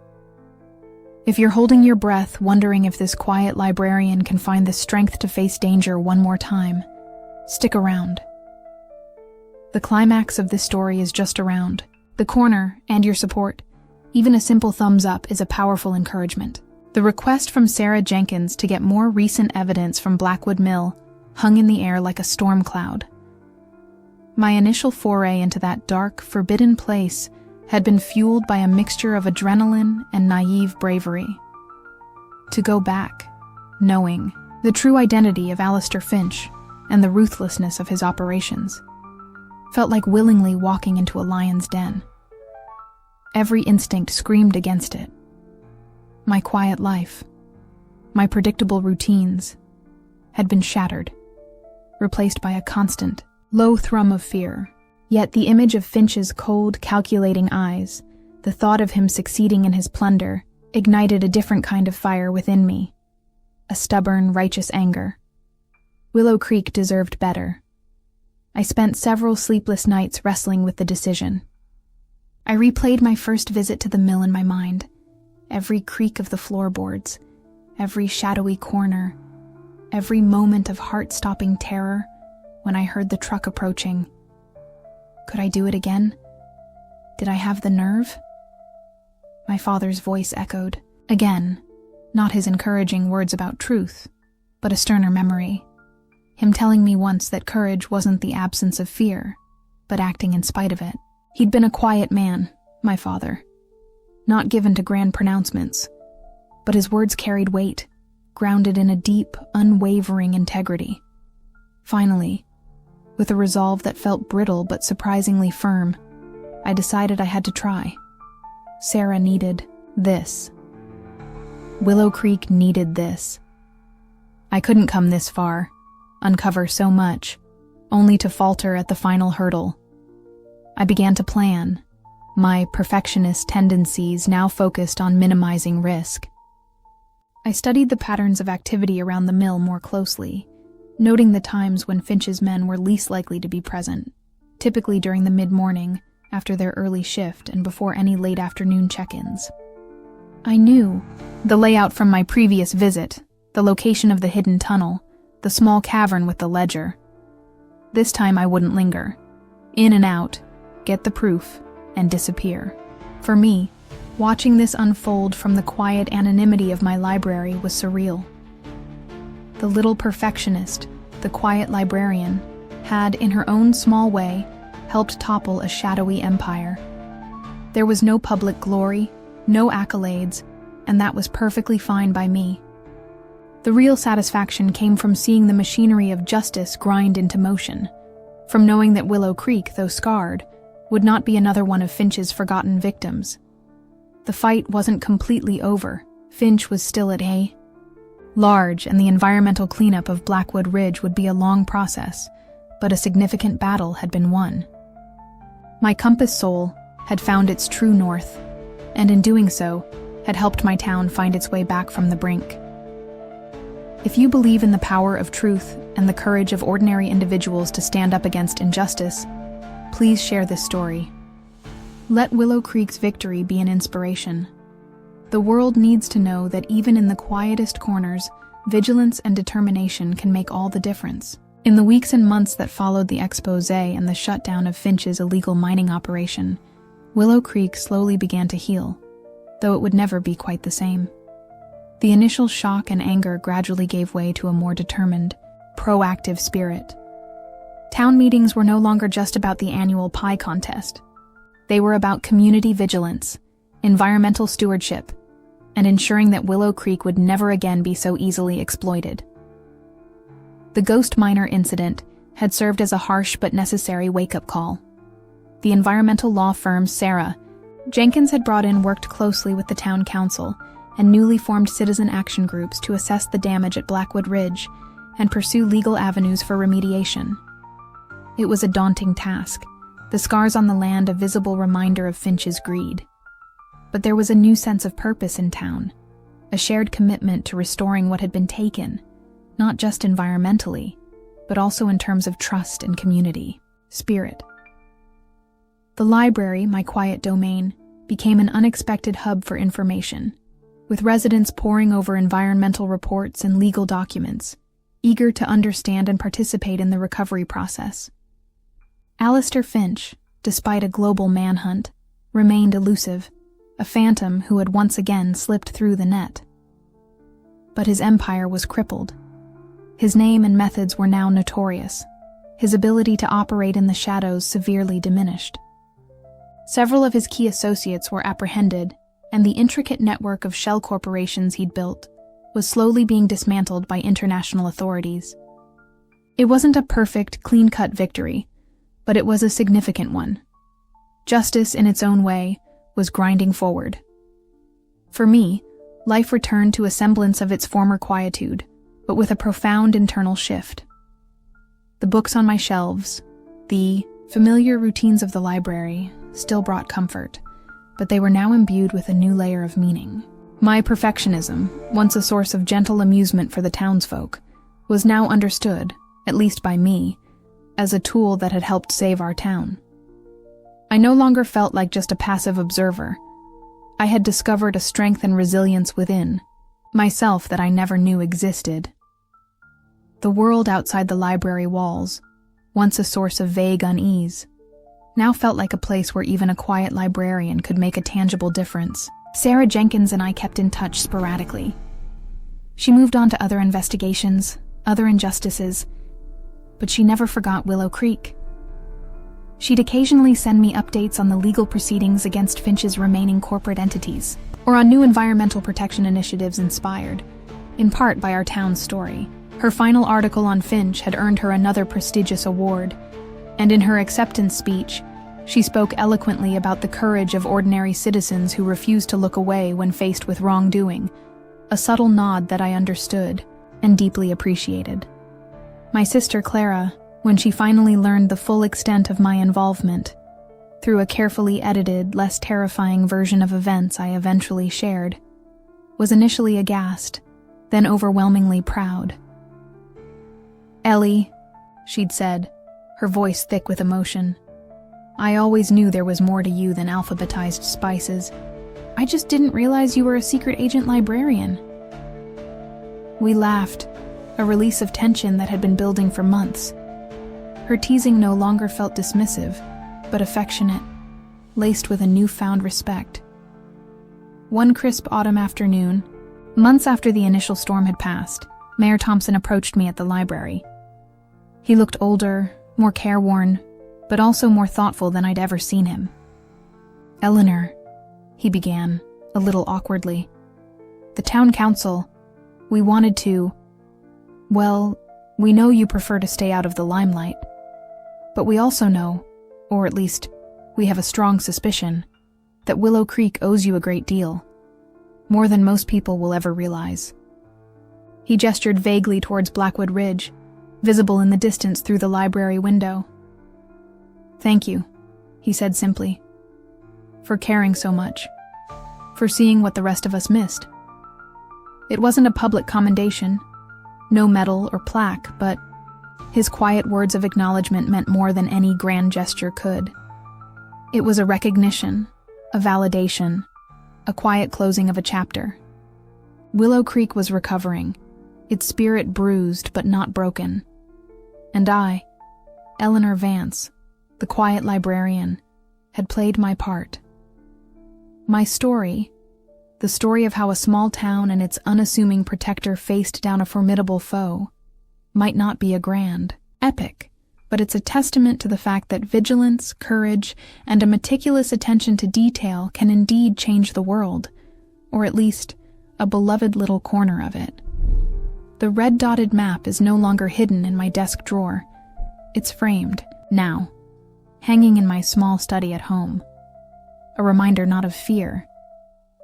[SPEAKER 1] If you're holding your breath, wondering if this quiet librarian can find the strength to face danger one more time, stick around. The climax of this story is just around the corner, and your support, even a simple thumbs up, is a powerful encouragement. The request from Sarah Jenkins to get more recent evidence from Blackwood Mill hung in the air like a storm cloud. My initial foray into that dark, forbidden place had been fueled by a mixture of adrenaline and naive bravery. To go back, knowing the true identity of Alistair Finch and the ruthlessness of his operations, felt like willingly walking into a lion's den. Every instinct screamed against it. My quiet life, my predictable routines, had been shattered, replaced by a constant, low thrum of fear. Yet the image of Finch's cold, calculating eyes, the thought of him succeeding in his plunder, ignited a different kind of fire within me, a stubborn, righteous anger. Willow Creek deserved better. I spent several sleepless nights wrestling with the decision. I replayed my first visit to the mill in my mind, every creak of the floorboards, every shadowy corner, every moment of heart-stopping terror when I heard the truck approaching. Could I do it again? Did I have the nerve? My father's voice echoed, again, not his encouraging words about truth, but a sterner memory. Him telling me once that courage wasn't the absence of fear, but acting in spite of it. He'd been a quiet man, my father, not given to grand pronouncements, but his words carried weight, grounded in a deep, unwavering integrity. Finally, with a resolve that felt brittle but surprisingly firm, I decided I had to try. Sarah needed this. Willow Creek needed this. I couldn't come this far, uncover so much, only to falter at the final hurdle. I began to plan, my perfectionist tendencies now focused on minimizing risk. I studied the patterns of activity around the mill more closely, noting the times when Finch's men were least likely to be present, typically during the mid-morning, after their early shift and before any late afternoon check-ins. I knew the layout from my previous visit, the location of the hidden tunnel, the small cavern with the ledger. This time I wouldn't linger. In and out, get the proof, and disappear. For me, watching this unfold from the quiet anonymity of my library was surreal. The little perfectionist, the quiet librarian, had, in her own small way, helped topple a shadowy empire. There was no public glory, no accolades, and that was perfectly fine by me. The real satisfaction came from seeing the machinery of justice grind into motion, from knowing that Willow Creek, though scarred, would not be another one of Finch's forgotten victims. The fight wasn't completely over. Finch was still at bay. Large, and the environmental cleanup of Blackwood Ridge would be a long process, but a significant battle had been won. My compass soul, had found its true north, and in doing so, had helped my town find its way back from the brink. If you believe in the power of truth and the courage of ordinary individuals to stand up against injustice, please share this story. Let Willow Creek's victory be an inspiration. The world needs to know that even in the quietest corners, vigilance and determination can make all the difference. In the weeks and months that followed the expose and the shutdown of Finch's illegal mining operation, Willow Creek slowly began to heal, though it would never be quite the same. The initial shock and anger gradually gave way to a more determined, proactive spirit. Town meetings were no longer just about the annual pie contest. They were about community vigilance, environmental stewardship, and ensuring that Willow Creek would never again be so easily exploited. The ghost miner incident had served as a harsh but necessary wake-up call. The environmental law firm Sarah Jenkins had brought in worked closely with the town council and newly formed citizen action groups to assess the damage at Blackwood Ridge and pursue legal avenues for remediation. It was a daunting task, the scars on the land a visible reminder of Finch's greed. But there was a new sense of purpose in town, a shared commitment to restoring what had been taken, not just environmentally, but also in terms of trust and community spirit. The library, my quiet domain, became an unexpected hub for information, with residents poring over environmental reports and legal documents, eager to understand and participate in the recovery process. Alistair Finch, despite a global manhunt, remained elusive, a phantom who had once again slipped through the net. But his empire was crippled. His name and methods were now notorious, his ability to operate in the shadows severely diminished. Several of his key associates were apprehended, and the intricate network of shell corporations he'd built was slowly being dismantled by international authorities. It wasn't a perfect, clean-cut victory, but it was a significant one. Justice, in its own way, was grinding forward. For me, life returned to a semblance of its former quietude, but with a profound internal shift. The books on my shelves, the familiar routines of the library, still brought comfort, but they were now imbued with a new layer of meaning. My perfectionism, once a source of gentle amusement for the townsfolk, was now understood, at least by me, as a tool that had helped save our town. I no longer felt like just a passive observer. I had discovered a strength and resilience within myself that I never knew existed. The world outside the library walls, once a source of vague unease, now felt like a place where even a quiet librarian could make a tangible difference. Sarah Jenkins and I kept in touch sporadically. She moved on to other investigations, other injustices, but she never forgot Willow Creek. She'd occasionally send me updates on the legal proceedings against Finch's remaining corporate entities, or on new environmental protection initiatives inspired, in part by our town's story. Her final article on Finch had earned her another prestigious award, and in her acceptance speech, she spoke eloquently about the courage of ordinary citizens who refuse to look away when faced with wrongdoing, a subtle nod that I understood and deeply appreciated. My sister Clara, when she finally learned the full extent of my involvement, through a carefully edited, less terrifying version of events I eventually shared, was initially aghast, then overwhelmingly proud. "Ellie," she'd said, her voice thick with emotion, "I always knew there was more to you than alphabetized spices. I just didn't realize you were a secret agent librarian." We laughed, a release of tension that had been building for months. Her teasing no longer felt dismissive, but affectionate, laced with a newfound respect. One crisp autumn afternoon, months after the initial storm had passed, Mayor Thompson approached me at the library. He looked older, more careworn, but also more thoughtful than I'd ever seen him. "Eleanor," he began, a little awkwardly. "The town council, we wanted to... Well, we know you prefer to stay out of the limelight. But we also know, or at least we have a strong suspicion, that Willow Creek owes you a great deal. More than most people will ever realize." He gestured vaguely towards Blackwood Ridge, visible in the distance through the library window. "Thank you," he said simply. for caring so much, for seeing what the rest of us missed. It wasn't a public commendation, no medal or plaque, but his quiet words of acknowledgement meant more than any grand gesture could. It was a recognition, a validation, a quiet closing of a chapter. Willow Creek was recovering, its spirit bruised but not broken. And I, Eleanor Vance, the quiet librarian, had played my part. My story, the story of how a small town and its unassuming protector faced down a formidable foe, might not be a grand, epic, but it's a testament to the fact that vigilance, courage, and a meticulous attention to detail can indeed change the world, or at least a beloved little corner of it. The red-dotted map is no longer hidden in my desk drawer. It's framed, now, hanging in my small study at home. A reminder not of fear,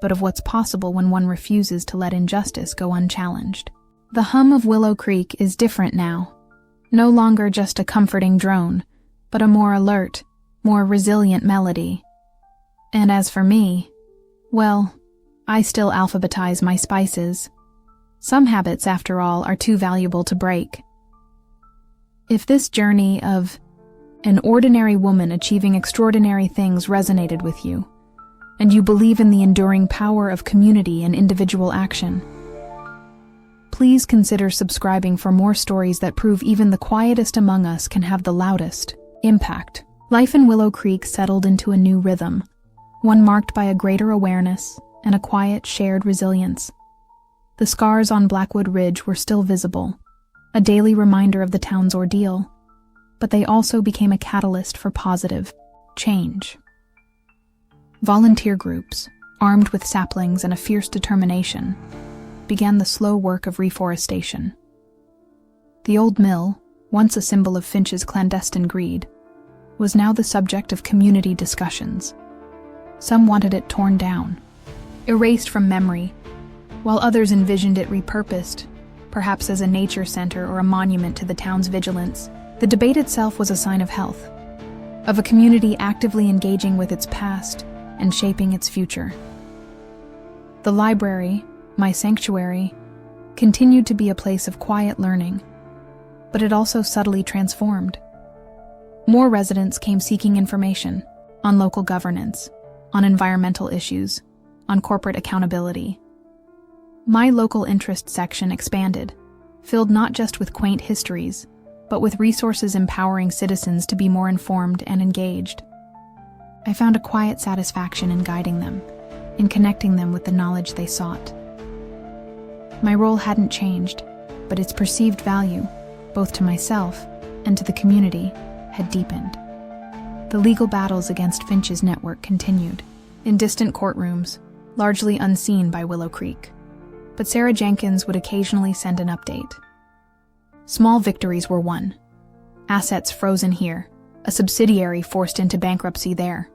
[SPEAKER 1] but of what's possible when one refuses to let injustice go unchallenged. The hum of Willow Creek is different now. No longer just a comforting drone, but a more alert, more resilient melody. And as for me, well, I still alphabetize my spices. Some habits, after all, are too valuable to break. If this journey of an ordinary woman achieving extraordinary things resonated with you, and you believe in the enduring power of community and individual action, please consider subscribing for more stories that prove even the quietest among us can have the loudest impact. Life in Willow Creek settled into a new rhythm, one marked by a greater awareness and a quiet, shared resilience. The scars on Blackwood Ridge were still visible, a daily reminder of the town's ordeal, but they also became a catalyst for positive change. Volunteer groups, armed with saplings and a fierce determination, began the slow work of reforestation. The old mill, once a symbol of Finch's clandestine greed, was now the subject of community discussions. Some wanted it torn down, erased from memory, while others envisioned it repurposed, perhaps as a nature center or a monument to the town's vigilance. The debate itself was a sign of health, of a community actively engaging with its past and shaping its future. The library, my sanctuary, continued to be a place of quiet learning, but it also subtly transformed. More residents came seeking information on local governance, on environmental issues, on corporate accountability. My local interest section expanded, filled not just with quaint histories, but with resources empowering citizens to be more informed and engaged. I found a quiet satisfaction in guiding them, in connecting them with the knowledge they sought. My role hadn't changed, but its perceived value, both to myself and to the community, had deepened. The legal battles against Finch's network continued, in distant courtrooms, largely unseen by Willow Creek. But Sarah Jenkins would occasionally send an update. Small victories were won. Assets frozen here, a subsidiary forced into bankruptcy there.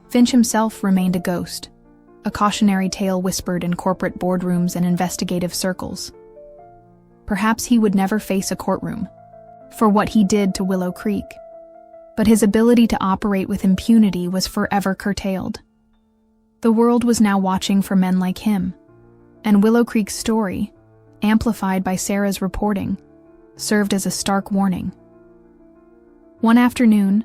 [SPEAKER 1] Finch himself remained a ghost, a cautionary tale whispered in corporate boardrooms and investigative circles. Perhaps he would never face a courtroom for what he did to Willow Creek, but his ability to operate with impunity was forever curtailed. The world was now watching for men like him, and Willow Creek's story, amplified by Sarah's reporting, served as a stark warning. One afternoon,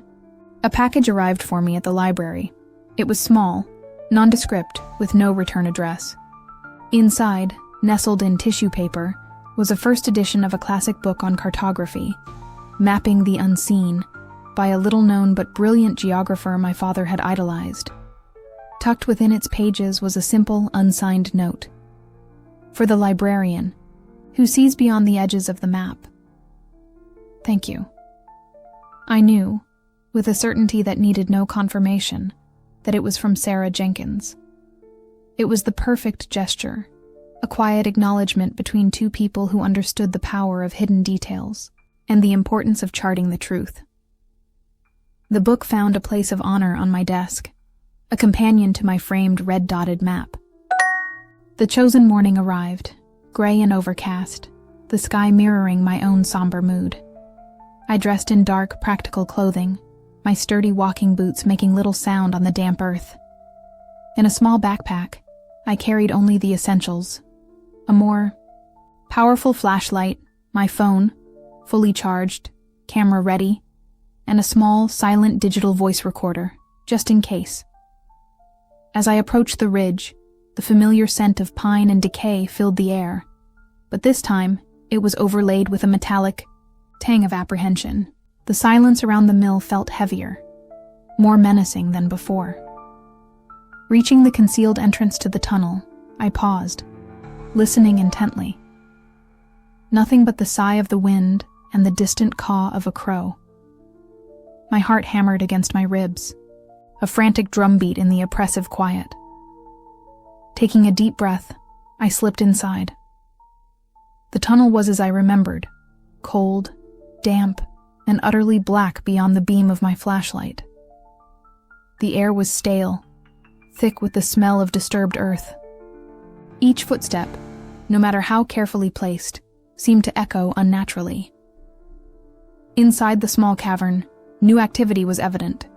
[SPEAKER 1] a package arrived for me at the library. It was small, nondescript, with no return address. Inside, nestled in tissue paper, was a first edition of a classic book on cartography, Mapping the Unseen, by a little-known but brilliant geographer my father had idolized. Tucked within its pages was a simple, unsigned note. For the librarian, who sees beyond the edges of the map. Thank you. I knew, with a certainty that needed no confirmation, that it was from Sarah Jenkins. It was the perfect gesture, a quiet acknowledgement between two people who understood the power of hidden details and the importance of charting the truth. The book found a place of honor on my desk, a companion to my framed red-dotted map. The chosen morning arrived, gray and overcast, the sky mirroring my own somber mood. I dressed in dark, practical clothing, my sturdy walking boots making little sound on the damp earth. In a small backpack, I carried only the essentials: a more powerful flashlight, my phone, fully charged, camera ready, and a small, silent digital voice recorder, just in case. As I approached the ridge, the familiar scent of pine and decay filled the air, but this time it was overlaid with a metallic tang of apprehension. The silence around the mill felt heavier, more menacing than before. Reaching the concealed entrance to the tunnel, I paused, listening intently. Nothing but the sigh of the wind and the distant caw of a crow. My heart hammered against my ribs, a frantic drumbeat in the oppressive quiet. Taking a deep breath, I slipped inside. The tunnel was as I remembered, cold, damp, and utterly black beyond the beam of my flashlight. The air was stale, thick with the smell of disturbed earth. Each footstep, no matter how carefully placed, seemed to echo unnaturally. Inside the small cavern, new activity was evident.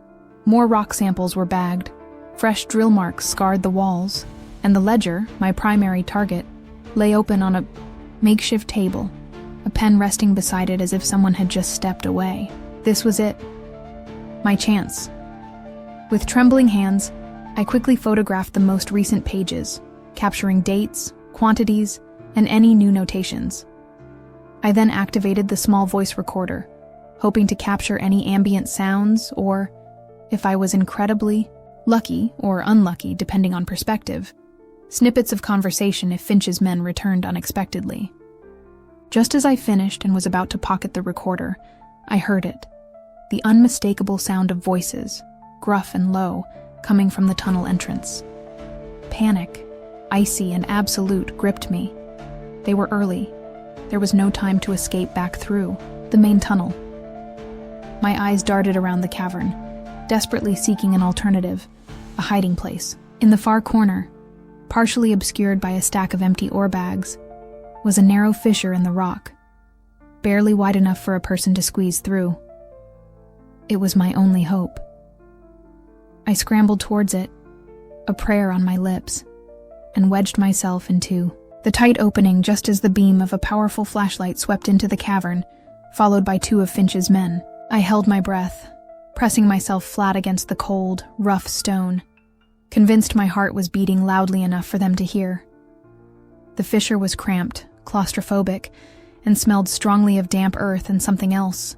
[SPEAKER 1] More rock samples were bagged, fresh drill marks scarred the walls, and the ledger, my primary target, lay open on a makeshift table, a pen resting beside it as if someone had just stepped away. This was it. My chance. With trembling hands, I quickly photographed the most recent pages, capturing dates, quantities, and any new notations. I then activated the small voice recorder, hoping to capture any ambient sounds or, if I was incredibly lucky or unlucky depending on perspective, snippets of conversation if Finch's men returned unexpectedly. Just as I finished and was about to pocket the recorder, I heard it, the unmistakable sound of voices, gruff and low, coming from the tunnel entrance. Panic, icy and absolute, gripped me. They were early. There was no time to escape back through the main tunnel. My eyes darted around the cavern, desperately seeking an alternative, a hiding place. In the far corner, partially obscured by a stack of empty ore bags, was a narrow fissure in the rock, barely wide enough for a person to squeeze through. It was my only hope. I scrambled towards it, a prayer on my lips, and wedged myself into the tight opening just as the beam of a powerful flashlight swept into the cavern, followed by two of Finch's men. I held my breath, pressing myself flat against the cold, rough stone, convinced my heart was beating loudly enough for them to hear. The fissure was cramped, claustrophobic, and smelled strongly of damp earth and something else.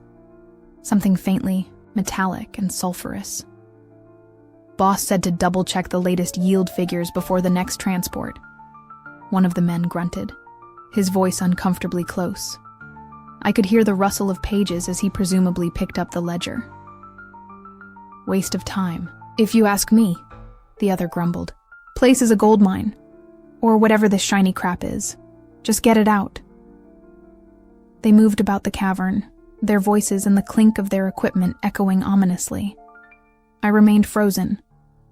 [SPEAKER 1] Something faintly metallic and sulfurous. Boss said to double-check the latest yield figures before the next transport. One of the men grunted, his voice uncomfortably close. I could hear the rustle of pages as he presumably picked up the ledger. Waste of time, if you ask me, the other grumbled. Place is a gold mine, or whatever this shiny crap is. Just get it out. They moved about the cavern, their voices and the clink of their equipment echoing ominously. I remained frozen,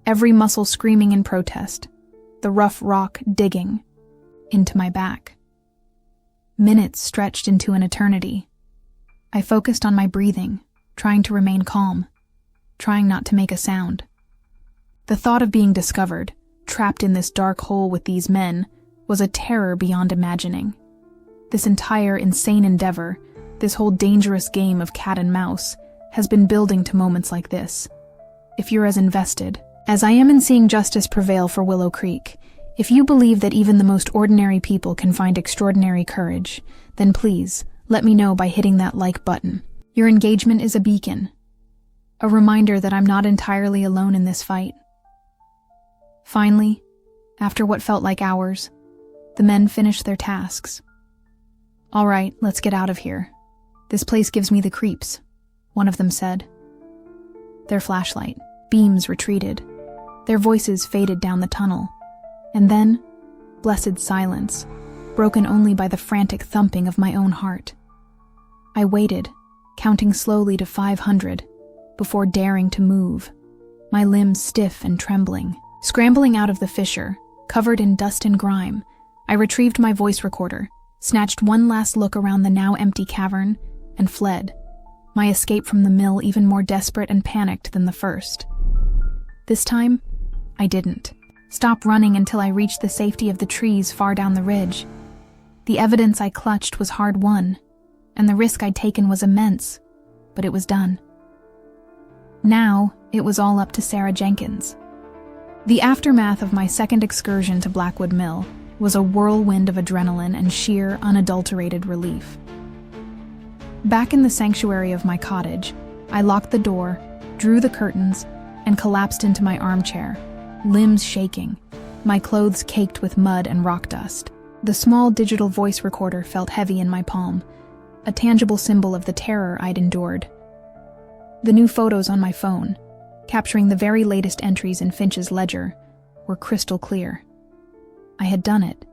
[SPEAKER 1] every muscle screaming in protest, the rough rock digging into my back. Minutes stretched into an eternity. I focused on my breathing, trying to remain calm, trying not to make a sound. The thought of being discovered, trapped in this dark hole with these men, was a terror beyond imagining. This entire insane endeavor, this whole dangerous game of cat and mouse, has been building to moments like this. If you're as invested as I am in seeing justice prevail for Willow Creek, if you believe that even the most ordinary people can find extraordinary courage, then please, let me know by hitting that like button. Your engagement is a beacon, a reminder that I'm not entirely alone in this fight. Finally, after what felt like hours, the men finished their tasks. All right, let's get out of here. This place gives me the creeps, one of them said. Their flashlight beams retreated. Their voices faded down the tunnel. And then, blessed silence, broken only by the frantic thumping of my own heart. I waited, counting slowly to 500, before daring to move, my limbs stiff and trembling. Scrambling out of the fissure, covered in dust and grime, I retrieved my voice recorder, snatched one last look around the now empty cavern, and fled, my escape from the mill even more desperate and panicked than the first. This time, I didn't stop running until I reached the safety of the trees far down the ridge. The evidence I clutched was hard-won, and the risk I'd taken was immense, but it was done. Now, it was all up to Sarah Jenkins. The aftermath of my second excursion to Blackwood Mill was a whirlwind of adrenaline and sheer, unadulterated relief. Back in the sanctuary of my cottage, I locked the door, drew the curtains, and collapsed into my armchair, limbs shaking, my clothes caked with mud and rock dust. The small digital voice recorder felt heavy in my palm, a tangible symbol of the terror I'd endured. The new photos on my phone, capturing the very latest entries in Finch's ledger, were crystal clear. I had done it.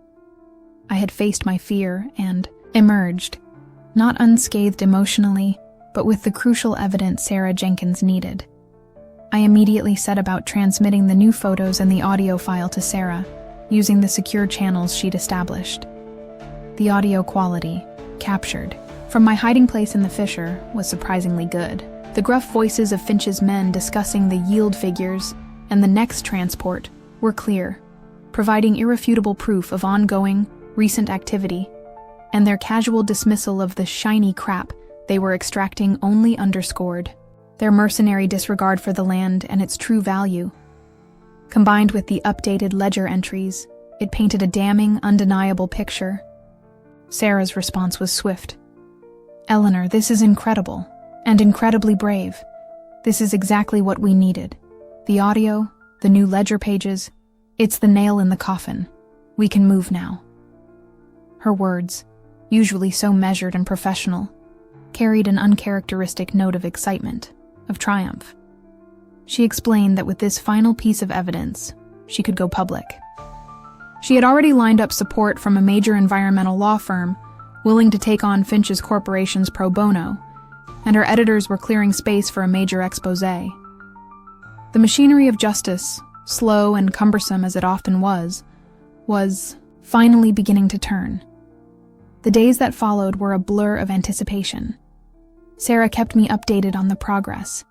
[SPEAKER 1] I had faced my fear and emerged, not unscathed emotionally, but with the crucial evidence Sarah Jenkins needed. I immediately set about transmitting the new photos and the audio file to Sarah, using the secure channels she'd established. The audio quality, captured from my hiding place in the fissure, was surprisingly good. The gruff voices of Finch's men discussing the yield figures and the next transport were clear, providing irrefutable proof of ongoing, recent activity, and their casual dismissal of the shiny crap they were extracting only underscored their mercenary disregard for the land and its true value. Combined with the updated ledger entries, it painted a damning, undeniable picture. Sarah's response was swift. "Eleanor, this is incredible, and incredibly brave. This is exactly what we needed. The audio, the new ledger pages, it's the nail in the coffin. We can move now." Her words, usually so measured and professional, carried an uncharacteristic note of excitement, of triumph. She explained that with this final piece of evidence, she could go public. She had already lined up support from a major environmental law firm willing to take on Finch's corporations pro bono, and her editors were clearing space for a major exposé. The machinery of justice, slow and cumbersome as it often was finally beginning to turn. The days that followed were a blur of anticipation. Sarah kept me updated on the progress.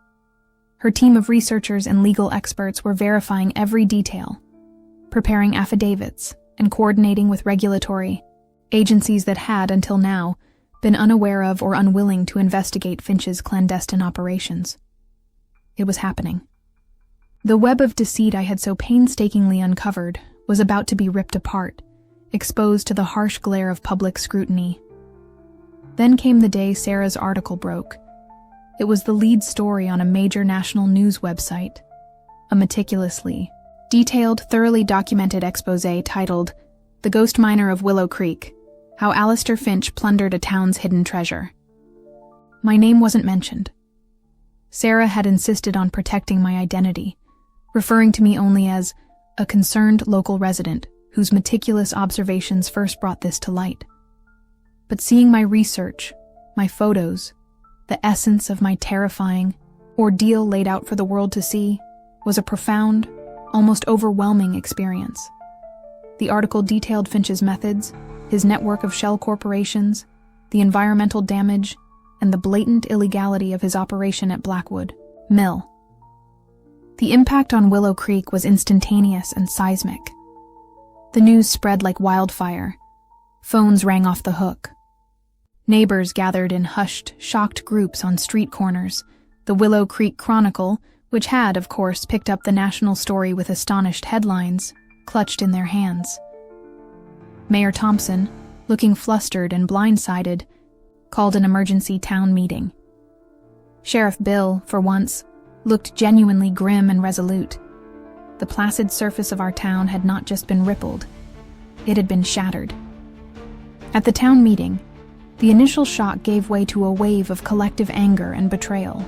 [SPEAKER 1] Her team of researchers and legal experts were verifying every detail, preparing affidavits, and coordinating with regulatory agencies that had, until now, been unaware of or unwilling to investigate Finch's clandestine operations. It was happening. The web of deceit I had so painstakingly uncovered was about to be ripped apart, exposed to the harsh glare of public scrutiny. Then came the day Sarah's article broke. It was the lead story on a major national news website, a meticulously detailed, thoroughly documented exposé titled "The Ghost Miner of Willow Creek: How Alistair Finch Plundered a Town's Hidden Treasure." My name wasn't mentioned. Sarah had insisted on protecting my identity, referring to me only as a concerned local resident whose meticulous observations first brought this to light. But seeing my research, my photos, the essence of my terrifying ordeal laid out for the world to see, was a profound, almost overwhelming experience. The article detailed Finch's methods, his network of shell corporations, the environmental damage, and the blatant illegality of his operation at Blackwood Mill. The impact on Willow Creek was instantaneous and seismic. The news spread like wildfire. Phones rang off the hook. Neighbors gathered in hushed, shocked groups on street corners. The Willow Creek Chronicle, which had, of course, picked up the national story with astonished headlines, clutched in their hands. Mayor Thompson, looking flustered and blindsided, called an emergency town meeting. Sheriff Bill, for once, looked genuinely grim and resolute. The placid surface of our town had not just been rippled, it had been shattered. At the town meeting, the initial shock gave way to a wave of collective anger and betrayal.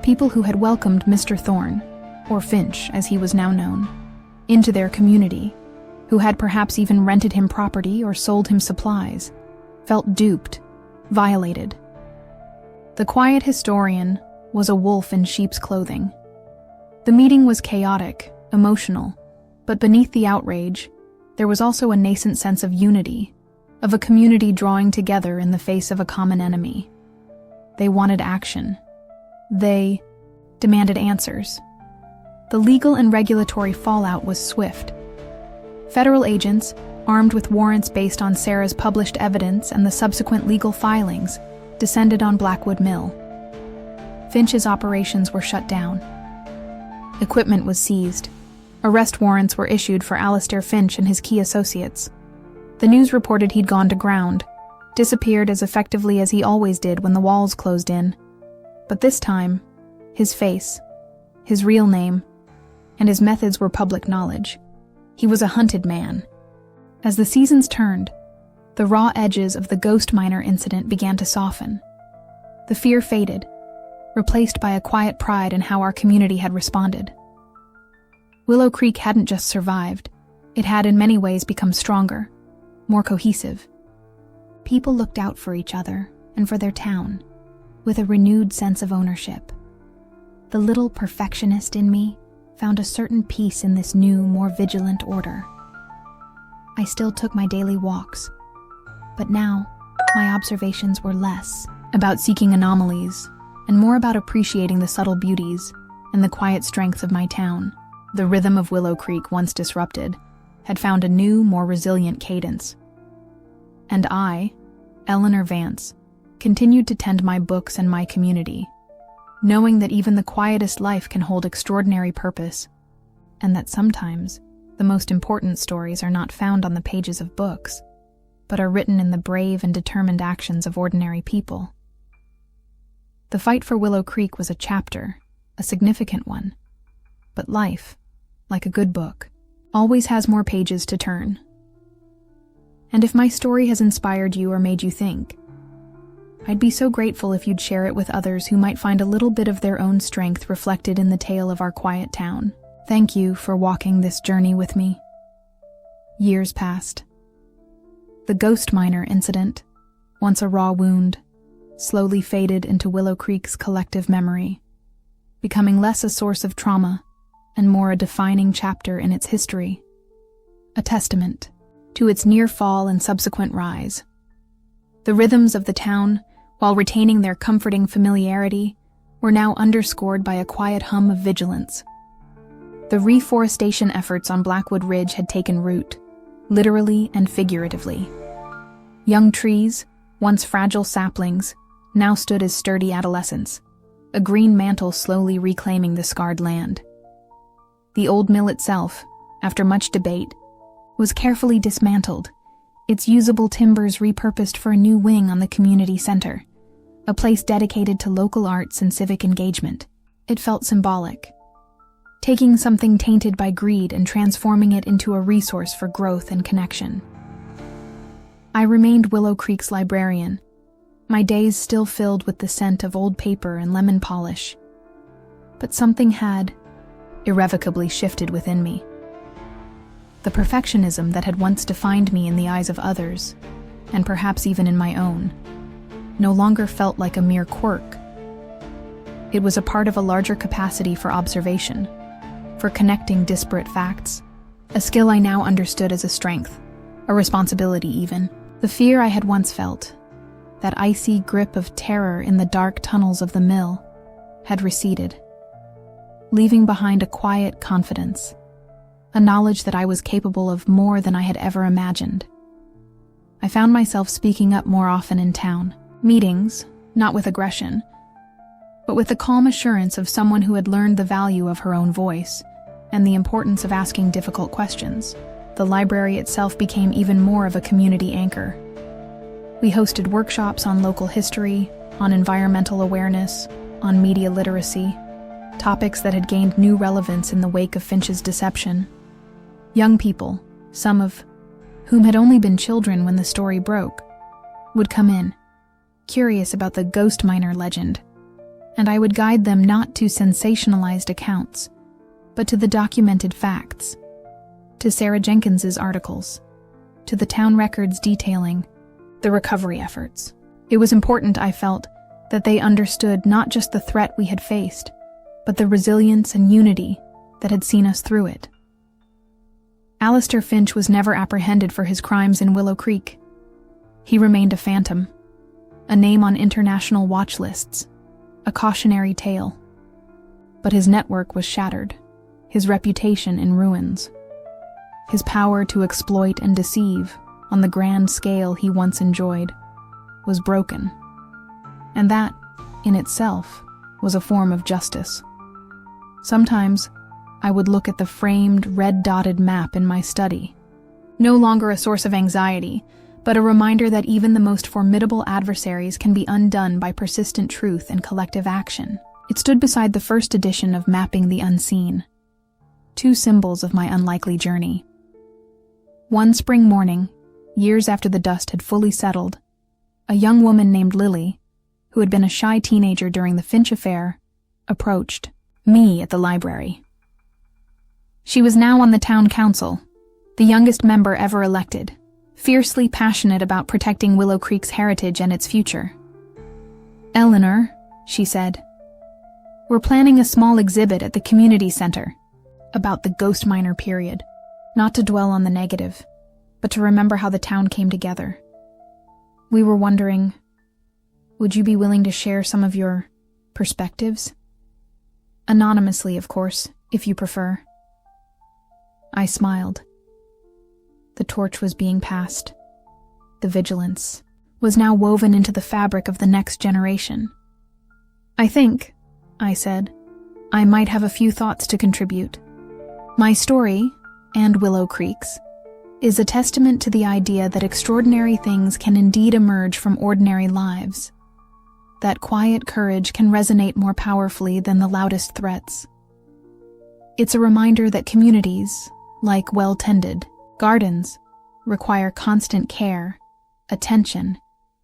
[SPEAKER 1] People who had welcomed Mr. Thorne, or Finch as he was now known, into their community, who had perhaps even rented him property or sold him supplies, felt duped, violated. The quiet historian was a wolf in sheep's clothing. The meeting was chaotic, emotional, but beneath the outrage, there was also a nascent sense of unity, of a community drawing together in the face of a common enemy. They wanted action. They demanded answers. The legal and regulatory fallout was swift. Federal agents, armed with warrants based on Sarah's published evidence and the subsequent legal filings, descended on Blackwood Mill. Finch's operations were shut down. Equipment was seized. Arrest warrants were issued for Alistair Finch and his key associates. The news reported he'd gone to ground, disappeared as effectively as he always did when the walls closed in. But this time, his face, his real name, and his methods were public knowledge. He was a hunted man. As the seasons turned, the raw edges of the ghost miner incident began to soften. The fear faded, replaced by a quiet pride in how our community had responded. Willow Creek hadn't just survived, it had in many ways become stronger, more cohesive. People looked out for each other and for their town, with a renewed sense of ownership. The little perfectionist in me found a certain peace in this new, more vigilant order. I still took my daily walks, but now my observations were less about seeking anomalies and more about appreciating the subtle beauties and the quiet strength of my town. The rhythm of Willow Creek, once disrupted, had found a new, more resilient cadence. And I, Eleanor Vance, continued to tend my books and my community, knowing that even the quietest life can hold extraordinary purpose, and that sometimes the most important stories are not found on the pages of books, but are written in the brave and determined actions of ordinary people. The fight for Willow Creek was a chapter, a significant one, but life, like a good book, always has more pages to turn. And if my story has inspired you or made you think, I'd be so grateful if you'd share it with others who might find a little bit of their own strength reflected in the tale of our quiet town. Thank you for walking this journey with me. Years passed. The ghost miner incident, once a raw wound, slowly faded into Willow Creek's collective memory, becoming less a source of trauma and more a defining chapter in its history, a testament to its near fall and subsequent rise. The rhythms of the town, while retaining their comforting familiarity, were now underscored by a quiet hum of vigilance. The reforestation efforts on Blackwood Ridge had taken root, literally and figuratively. Young trees, once fragile saplings, now stood as sturdy adolescents, a green mantle slowly reclaiming the scarred land. The old mill itself, after much debate, was carefully dismantled, its usable timbers repurposed for a new wing on the community center, a place dedicated to local arts and civic engagement. It felt symbolic, taking something tainted by greed and transforming it into a resource for growth and connection. I remained Willow Creek's librarian, my days still filled with the scent of old paper and lemon polish. But something had irrevocably shifted within me. The perfectionism that had once defined me in the eyes of others, and perhaps even in my own, no longer felt like a mere quirk. It was a part of a larger capacity for observation, for connecting disparate facts, a skill I now understood as a strength, a responsibility even. The fear I had once felt, that icy grip of terror in the dark tunnels of the mill, had receded, leaving behind a quiet confidence, a knowledge that I was capable of more than I had ever imagined. I found myself speaking up more often in town, meetings, not with aggression, but with the calm assurance of someone who had learned the value of her own voice and the importance of asking difficult questions. The library itself became even more of a community anchor. We hosted workshops on local history, on environmental awareness, on media literacy, topics that had gained new relevance in the wake of Finch's deception. Young people, some of whom had only been children when the story broke, would come in, curious about the ghost miner legend, and I would guide them not to sensationalized accounts, but to the documented facts, to Sarah Jenkins's articles, to the town records detailing the recovery efforts. It was important, I felt, that they understood not just the threat we had faced, but the resilience and unity that had seen us through it. Alistair Finch was never apprehended for his crimes in Willow Creek. He remained a phantom a name on international watch lists, a cautionary tale. But his network was shattered, his reputation in ruins. His power to exploit and deceive on the grand scale he once enjoyed was broken. And that, in itself, was a form of justice. Sometimes, I would look at the framed, red-dotted map in my study, no longer a source of anxiety, but a reminder that even the most formidable adversaries can be undone by persistent truth and collective action. It stood beside the first edition of Mapping the Unseen, two symbols of my unlikely journey. One spring morning, years after the dust had fully settled, a young woman named Lily, who had been a shy teenager during the Finch affair, approached me at the library. She was now on the town council, the youngest member ever elected, fiercely passionate about protecting Willow Creek's heritage and its future. "Eleanor," she said, "we're planning a small exhibit at the community center about the ghost miner period, not to dwell on the negative, but to remember how the town came together. We were wondering, would you be willing to share some of your perspectives? Anonymously, of course, if you prefer." I smiled. The torch was being passed. The vigilance was now woven into the fabric of the next generation. "I think," I said, "I might have a few thoughts to contribute. My story, and Willow Creek's, is a testament to the idea that extraordinary things can indeed emerge from ordinary lives, that quiet courage can resonate more powerfully than the loudest threats. It's a reminder that communities, like well-tended gardens, require constant care, attention,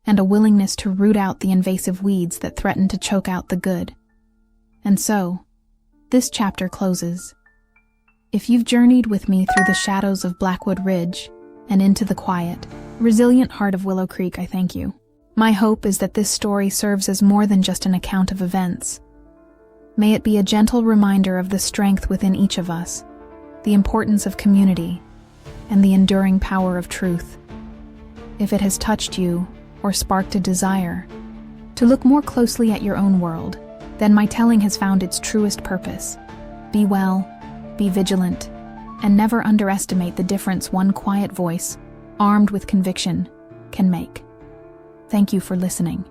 [SPEAKER 1] and a willingness to root out the invasive weeds that threaten to choke out the good. And so, this chapter closes. If you've journeyed with me through the shadows of Blackwood Ridge and into the quiet, resilient heart of Willow Creek, I thank you. My hope is that this story serves as more than just an account of events. May it be a gentle reminder of the strength within each of us, the importance of community, and the enduring power of truth. If it has touched you or sparked a desire to look more closely at your own world, then my telling has found its truest purpose. Be well, be vigilant, and never underestimate the difference one quiet voice, armed with conviction, can make. Thank you for listening.